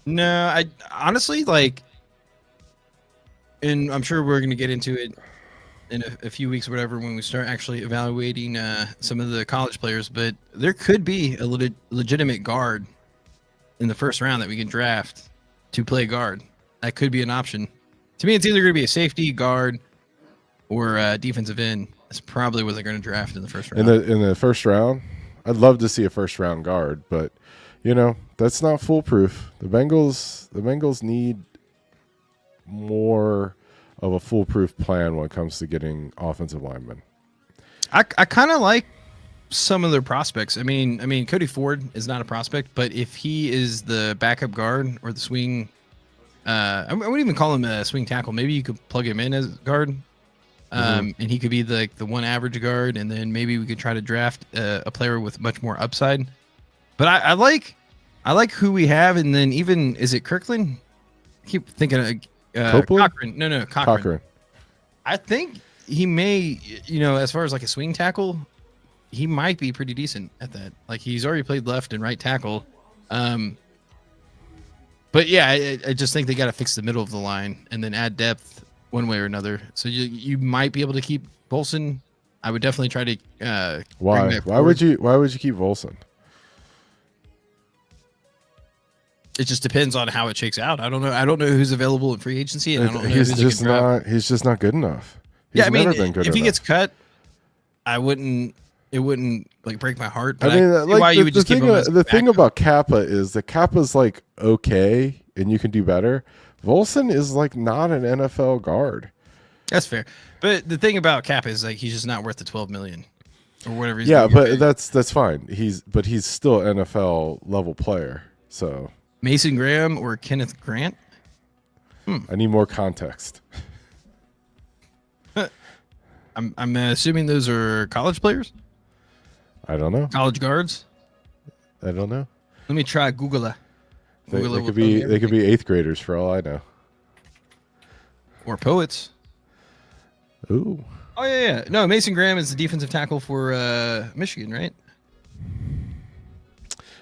no. I honestly like, and I'm sure we're gonna get into it in a few weeks or whatever when we start actually evaluating some of the college players. But there could be a legitimate guard in the first round that we can draft to play guard. That could be an option. To me, it's either going to be a safety, guard, or a defensive end. That's probably what they're going to draft in the first round. In the first round, I'd love to see a first round guard, but that's not foolproof. The Bengals need more of a foolproof plan when it comes to getting offensive linemen. I kind of like some of their prospects. I mean, Cody Ford is not a prospect, but if he is the backup guard or the swing, I wouldn't even call him a swing tackle. Maybe you could plug him in as guard, and he could be the one average guard, and then maybe we could try to draft a player with much more upside. But I like who we have, and then even is it Kirkland? I keep thinking of Cochran. No, Cochran. I think he may, as far as like a swing tackle, he might be pretty decent at that. Like he's already played left and right tackle. But yeah, I just think they got to fix the middle of the line and then add depth one way or another. So you might be able to keep Bolson. I would definitely try to. Why? Why would you keep Volson? It just depends on how it shakes out. I don't know who's available in free agency, and I don't know He's who they just can draft. not. He's just not good enough. He's never been good if he enough. gets cut, I wouldn't. It wouldn't like break my heart. But I mean, see like why you would the just keep thing. him as The thing backup. about Kappa is that Kappa's like okay, and you can do better. Volson is like not an NFL guard. That's fair. But the thing about Cap is like he's just not worth the 12 million or whatever. Yeah, but that's fine. He's still NFL level player. So Mason Graham or Kenneth Grant. I need more context. I'm assuming those are college players, I don't know. college guards. I don't know. Let me try Google it. They Google it could will be tell me they could everything. be eighth graders for all I know. Or poets. Ooh. Oh yeah. No, Mason Graham is the defensive tackle for Michigan, right?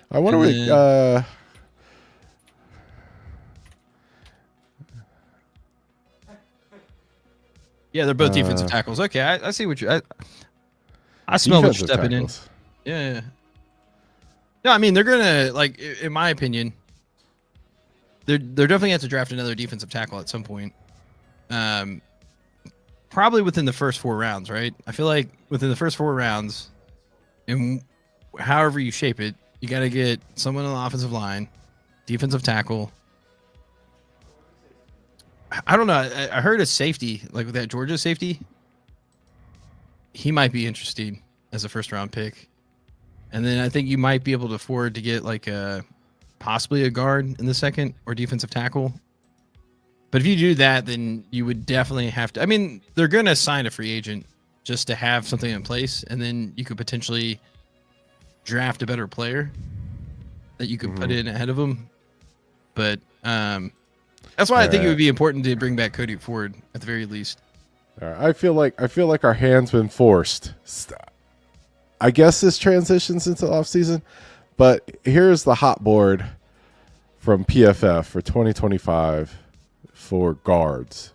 I wonder And what. Yeah, they're both defensive tackles. Okay, I see what I smell what you're Defensive stepping tackles. in. Yeah. No, I mean they're gonna like, in my opinion, they're definitely have to draft another defensive tackle at some point. Probably within the first 4 rounds, right? I feel like within the first 4 rounds, and however you shape it, you got to get someone on the offensive line, defensive tackle. I don't know. I heard a safety, like with that Georgia safety, he might be interesting as a first round pick. And then I think you might be able to afford to get like possibly a guard in the second or defensive tackle. But if you do that, then you would definitely have to. I mean, they're going to sign a free agent just to have something in place. And then you could potentially draft a better player that you could put in ahead of them. But that's why I think it would be important to bring back Cody Ford at the very least. I feel like our hand's been forced. I guess this transitions into the offseason, but here's the hot board from PFF for 2025 for guards.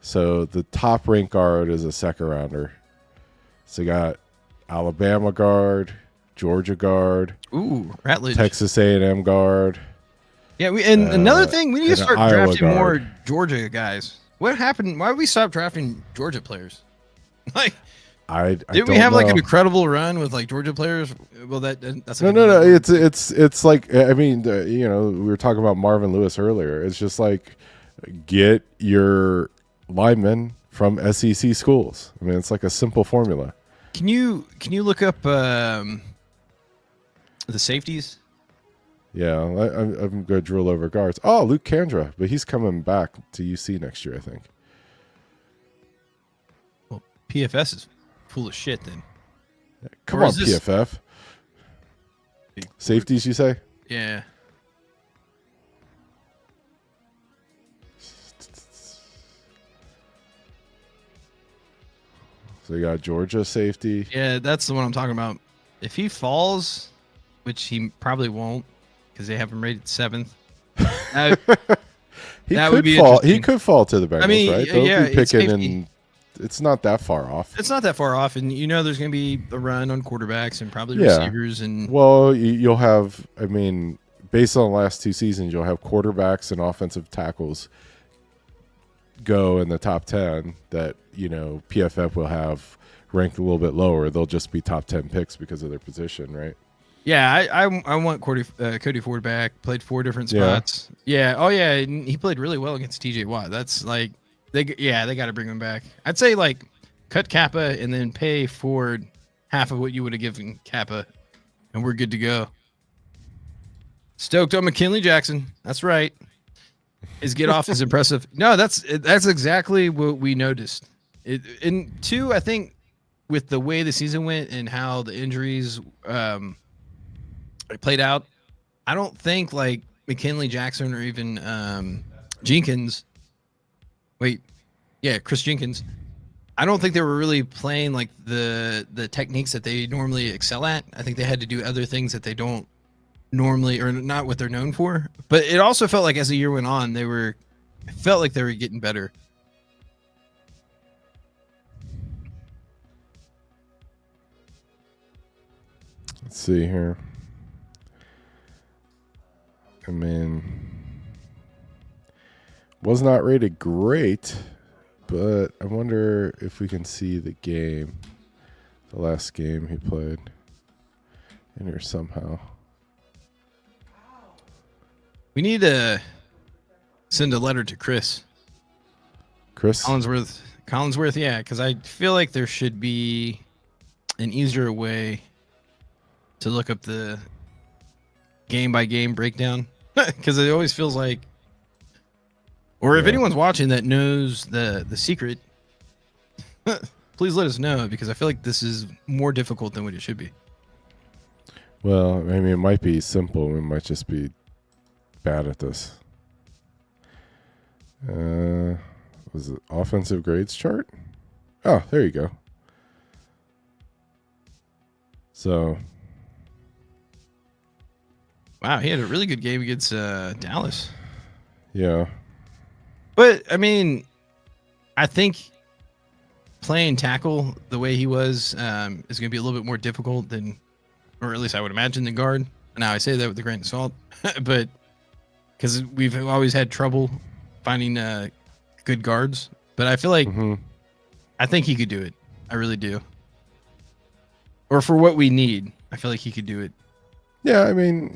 So the top ranked guard is a second rounder. So you got Alabama guard, Georgia guard, Ratledge, Texas A&M guard. Yeah, another thing, we need to start drafting guard. more Georgia guys. What happened? Why did we stop drafting Georgia players? Like, did we have like an incredible run with like Georgia players? Well, that's no. It's like, I mean, we were talking about Marvin Lewis earlier. It's just like, get your linemen from SEC schools. I mean, it's like a simple formula. Can you look up the safeties? Yeah, I'm going to drill over guards. Oh, Luke Kandra, but he's coming back to UC next year, I think. Well, PFS is full of shit then. Come on, PFF. Safeties, you say? Yeah. So you got Georgia safety. Yeah, that's the one I'm talking about. If he falls, which he probably won't, because they have him rated 7th. He could fall to the Bengals, right? They'll be picking, and it's not that far off. It's not that far off, and there's going to be a run on quarterbacks and probably receivers. And well, you'll have. I mean, based on the last 2 seasons, you'll have quarterbacks and offensive tackles go in the top 10 that PFF will have ranked a little bit lower. They'll just be top 10 picks because of their position, right? Yeah, I want Cody Ford back. Played 4 different spots. Yeah. Oh yeah, and he played really well against TJ Watt. That's like they got to bring him back. I'd say like cut Kappa and then pay Ford half of what you would have given Kappa, and we're good to go. Stoked on McKinley Jackson. That's right. His get off is impressive. No, that's exactly what we noticed. In 2, I think, with the way the season went and how the injuries played out, I don't think like McKinley Jackson or even Jenkins. Chris Jenkins. I don't think they were really playing like the techniques that they normally excel at. I think they had to do other things that they don't normally, or not what they're known for. But it also felt like as the year went on, it felt like they were getting better. Let's see here. I mean, was not rated great, but I wonder if we can see the game, the last game he played in here somehow. We need to send a letter to Chris Collinsworth, yeah, because I feel like there should be an easier way to look up the game by game breakdown, because it always feels like, or if anyone's watching that knows the secret, please let us know, because I feel like this is more difficult than what it should be. Well, I mean, it might be simple. We might just be bad at this. Was it offensive grades chart? Oh, there you go. So, wow, he had a really good game against Dallas. Yeah. But I mean, I think playing tackle the way he was is going to be a little bit more difficult than, or at least I would imagine, than guard. Now I say that with a grain of salt, but because we've always had trouble finding good guards. But I feel like I think he could do it. I really do. Or for what we need, I feel like he could do it. Yeah, I mean,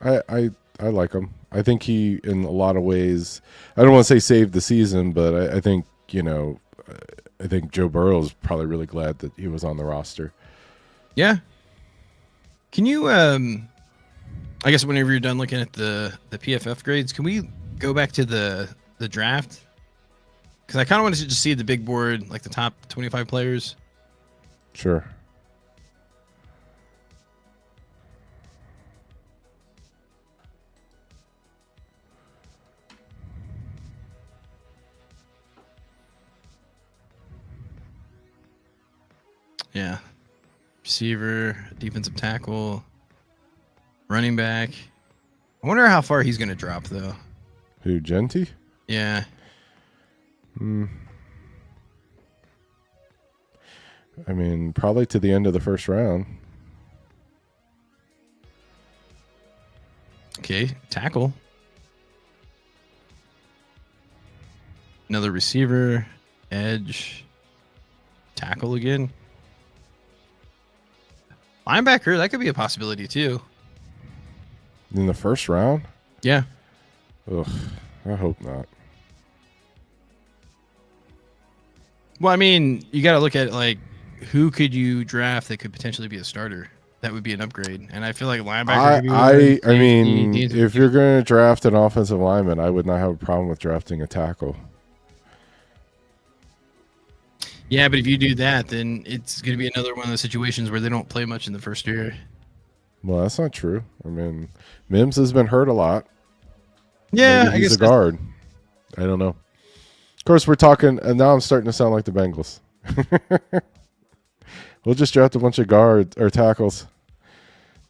I like him. I think he, in a lot of ways, I don't want to say saved the season, but I think, I think Joe Burrow is probably really glad that he was on the roster. Yeah. Can you, I guess whenever you're done looking at the PFF grades, can we go back to the draft? Because I kind of wanted to just see the big board, like the top 25 players. Sure. Yeah. Receiver, defensive tackle, running back. I wonder how far he's going to drop, though. Who, Genti? Yeah. I mean, probably to the end of the first round. Okay, tackle. Another receiver, edge, tackle again. Linebacker, that could be a possibility too. In the first round? Yeah. Ugh, I hope not. Well, I mean, you got to look at like who could you draft that could potentially be a starter. That would be an upgrade, and I feel like linebacker. I mean, if you're going to draft an offensive lineman, I would not have a problem with drafting a tackle. Yeah, but if you do that, then it's going to be another one of those situations where they don't play much in the first year. Well, that's not true. I mean, Mims has been hurt a lot. Yeah, maybe he's a guard. I don't know. Of course, we're talking, and now I'm starting to sound like the Bengals. We'll just draft a bunch of guards or tackles.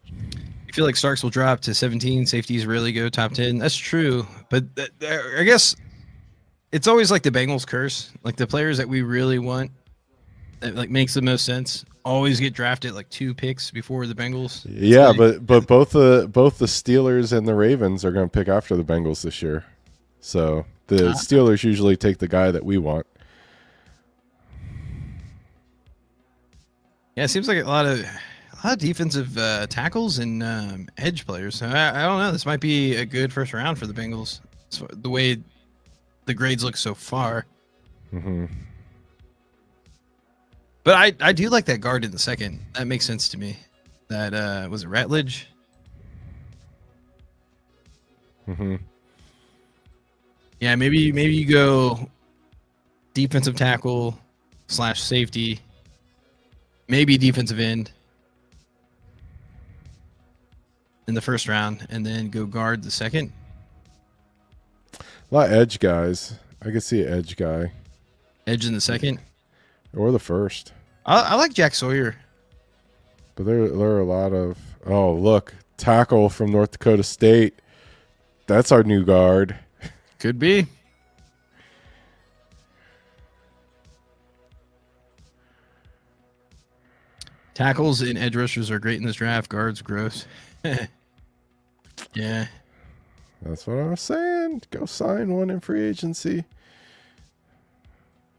I feel like Starks will drop to 17. Safeties really go top 10. That's true, but I guess it's always like the Bengals curse. Like the players that we really want, that like makes the most sense, always get drafted like 2 picks before the Bengals. Yeah, but both the Steelers and the Ravens are going to pick after the Bengals this year. So the Steelers usually take the guy that we want. Yeah, it seems like a lot of defensive tackles and edge players. So I don't know. This might be a good first round for the Bengals. The way the grades look so far. Mm-hmm. But I do like that guard in the second. That makes sense to me. That was it Ratledge? Mm-hmm. Yeah, maybe you go defensive tackle / safety, maybe defensive end in the first round, and then go guard the second. A lot of edge guys. I could see an edge guy. Edge in the second. Or the first. I like Jack Sawyer. But there are a lot of... Oh, look. Tackle from North Dakota State. That's our new guard. Could be. Tackles and edge rushers are great in this draft. Guards, gross. Yeah. That's what I was saying. Go sign one in free agency.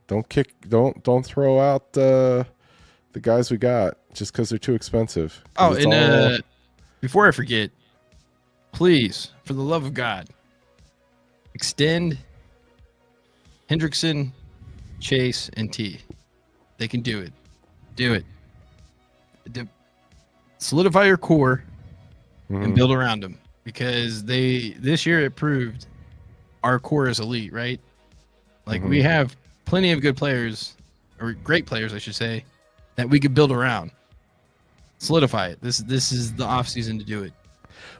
Don't throw out the guys we got just because they're too expensive. Oh, and before I forget, please, for the love of God, extend Hendrickson, Chase, and T. They can do it. Do it. Solidify your core and build around them, because this year it proved our core is elite, right? Like we have plenty of good players, or great players, I should say, that we could build around. Solidify it. This is the off season to do it.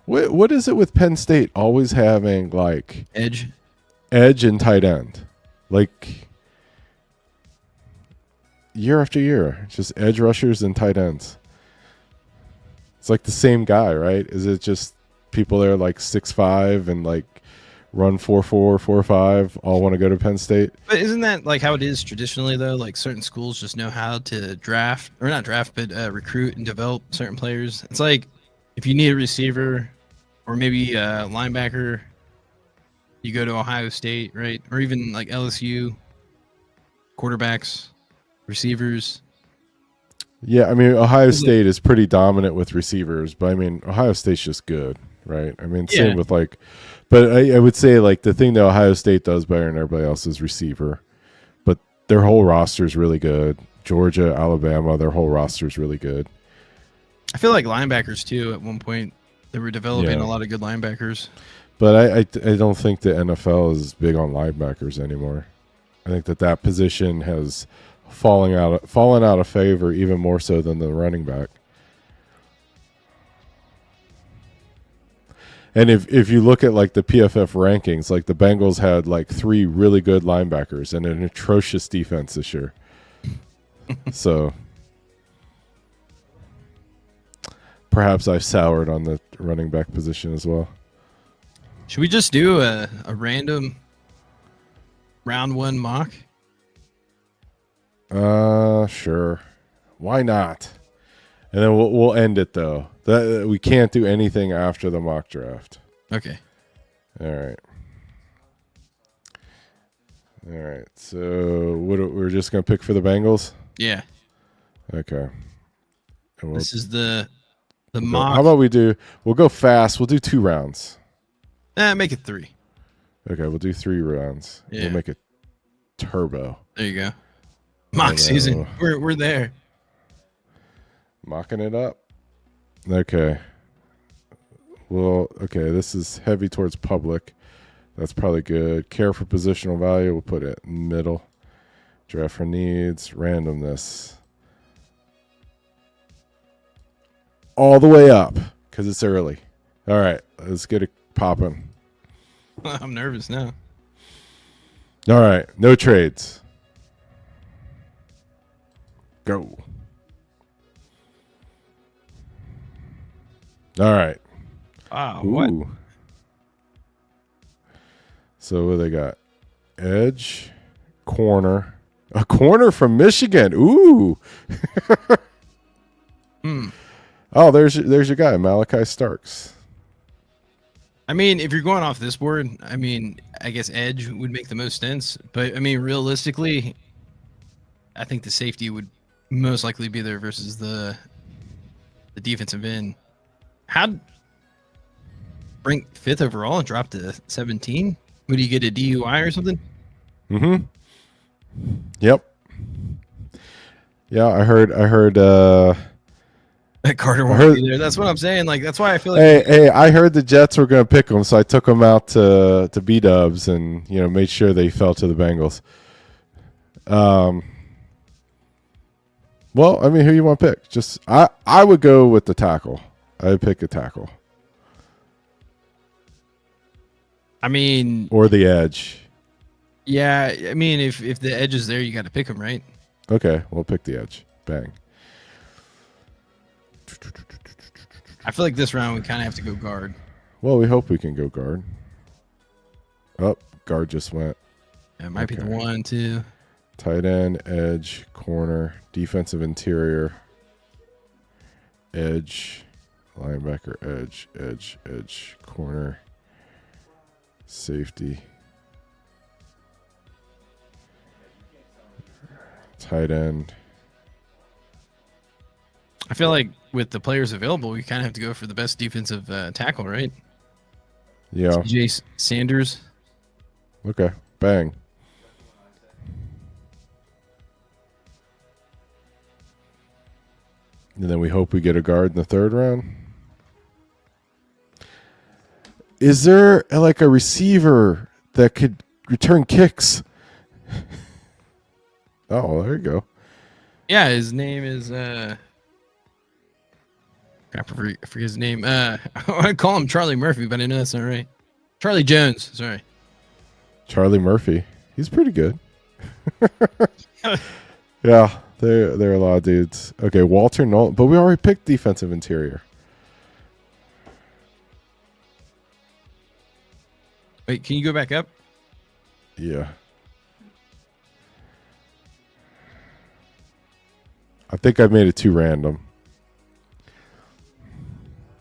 What is it with Penn State always having like Edge and tight end, like year after year, just edge rushers and tight ends? It's like the same guy, right? Is it just people that are like 6'5" and like run 4-4, 4-5, all want to go to Penn State. But isn't that like how it is traditionally though? Like certain schools just know how to draft or not draft, but recruit and develop certain players. It's like if you need a receiver or maybe a linebacker, you go to Ohio State, right? Or even like LSU, quarterbacks, receivers. Yeah, I mean, Ohio State is pretty dominant with receivers, but I mean, Ohio State's just good, right? I mean, same with like, but I would say like the thing that Ohio State does better than everybody else is receiver, but their whole roster is really good. Georgia, Alabama, their whole roster is really good. I feel like linebackers too. At one point, they were developing a lot of good linebackers. But I don't think the NFL is big on linebackers anymore. I think that position has fallen out of favor even more so than the running back. And if you look at like the PFF rankings, like the Bengals had like 3 really good linebackers and an atrocious defense this year. So perhaps I've soured on the running back position as well. Should we just do a random round 1 mock? Sure. Why not? And then we'll end it though. That we can't do anything after the mock draft. Okay. All right. All right. So we're just gonna pick for the Bengals. Yeah. Okay. And this is the mock. How about we'll go fast. We'll do 2 rounds. Make it 3. Okay, we'll do 3 rounds. Yeah. We'll make it turbo. There you go. Mock season. We're there. Mocking it up. Okay. Well, okay, this is heavy towards public. That's probably good. Care for positional value, we'll put it in the middle. Draft for needs, randomness. All the way up, because it's early. All right, let's get it popping. I'm nervous now. All right, no trades. Go. All right. Wow. Ooh. What? So what they got? Edge, corner. A corner from Michigan. Ooh. Oh, there's your guy, Malachi Starks. I mean, if you're going off this board, I mean, I guess edge would make the most sense. But I mean, realistically, I think the safety would most likely be there versus the defensive end. How'd rank 5th overall and drop to 17? Would he get a DUI or something? Mm-hmm. Yep. Yeah, I heard Carter won't be there. That's what I'm saying. Like, that's why I feel like Hey, I heard the Jets were going to pick him, so I took him out to B-dubs and, made sure they fell to the Bengals. Well, I mean, who you want to pick? Just I would go with the tackle. I would pick a tackle. I mean, or the edge. Yeah, I mean, if the edge is there, you got to pick him, right? Okay, we'll pick the edge. Bang. I feel like this round we kind of have to go guard. Well, we hope we can go guard. Oh, guard just went. It might be the 1, 2. Tight end, edge, corner, defensive interior, edge, linebacker, edge, corner, safety, tight end. I feel like with the players available, we kind of have to go for the best defensive tackle, right? Yeah. CJ Sanders. Okay, bang. And then we hope we get a guard in the 3rd round. Is there like a receiver that could return kicks? Oh, there you go. Yeah, his name is I forget his name. I want to call him Charlie Murphy, but I know that's not right. Charlie Jones, sorry. Charlie Murphy. He's pretty good. Yeah, there are a lot of dudes. Okay, Walter Nolan, but we already picked defensive interior. Wait, can you go back up? Yeah. I think I made it too random.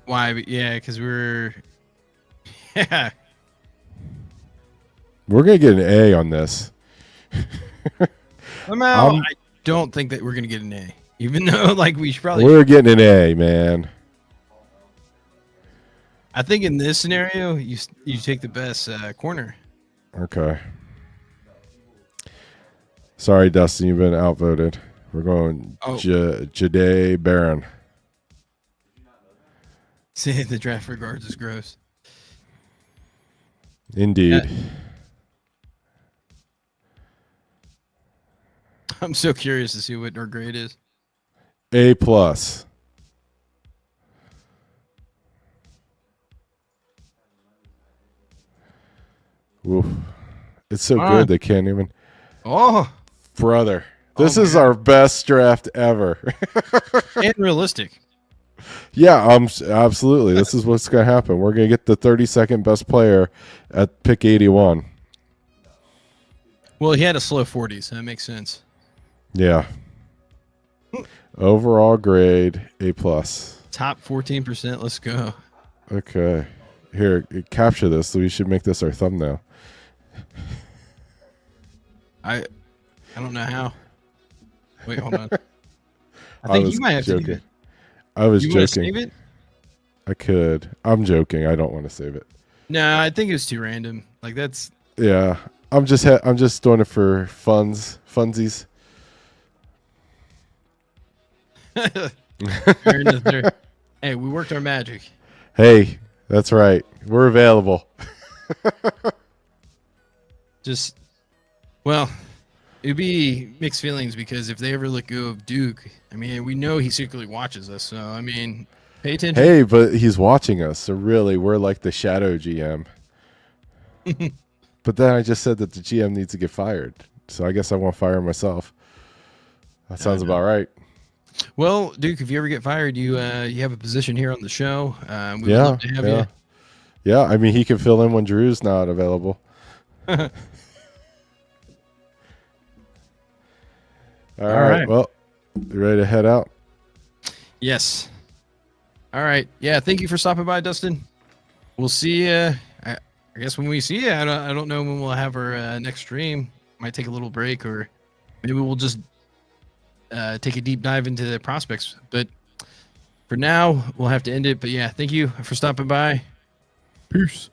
Why? Yeah, because yeah. We're gonna get an A on this. Somehow, I don't think that we're gonna get an A, even though like we should probably. We're getting an A, man. I think in this scenario, you take the best corner. Okay. Sorry, Dustin, you've been outvoted. We're going Jade Barron. Saying the draft regards is gross. Indeed. I'm so curious to see what our grade is. A plus. Oof. It's so good they can't even. Oh, brother, this is our best draft ever. And realistic. Yeah, absolutely. This is what's going to happen. We're going to get the 32nd best player at pick 81. Well, he had a slow 40, so that makes sense. Yeah. Overall grade A plus. Top 14%. Let's go. Okay. Here, capture this. So we should make this our thumbnail. I don't know how. Wait, hold on. I think you might have joking. to do it. I was you joking. Save it? I could. I'm joking. I don't want to save it. No, I think it was too random. Like that's. Yeah, I'm just doing it for funsies. Hey, we worked our magic. Hey, that's right. We're available. Just, well, it'd be mixed feelings because if they ever let go of Duke, I mean, we know he secretly watches us. So, I mean, pay attention. Hey, but he's watching us. So really, we're like the shadow GM. But then I just said that the GM needs to get fired. So I guess I won't fire myself. That sounds about right. Well, Duke, if you ever get fired, you have a position here on the show. We would love to have you. Yeah, I mean, he can fill in when Drew's not available. All right. Well, you ready to head out? Yes. All right. Yeah. Thank you for stopping by, Dustin. We'll see you. I guess when we see you, I don't know when we'll have our next stream. Might take a little break, or maybe we'll just take a deep dive into the prospects. But for now, we'll have to end it. But yeah, thank you for stopping by. Peace.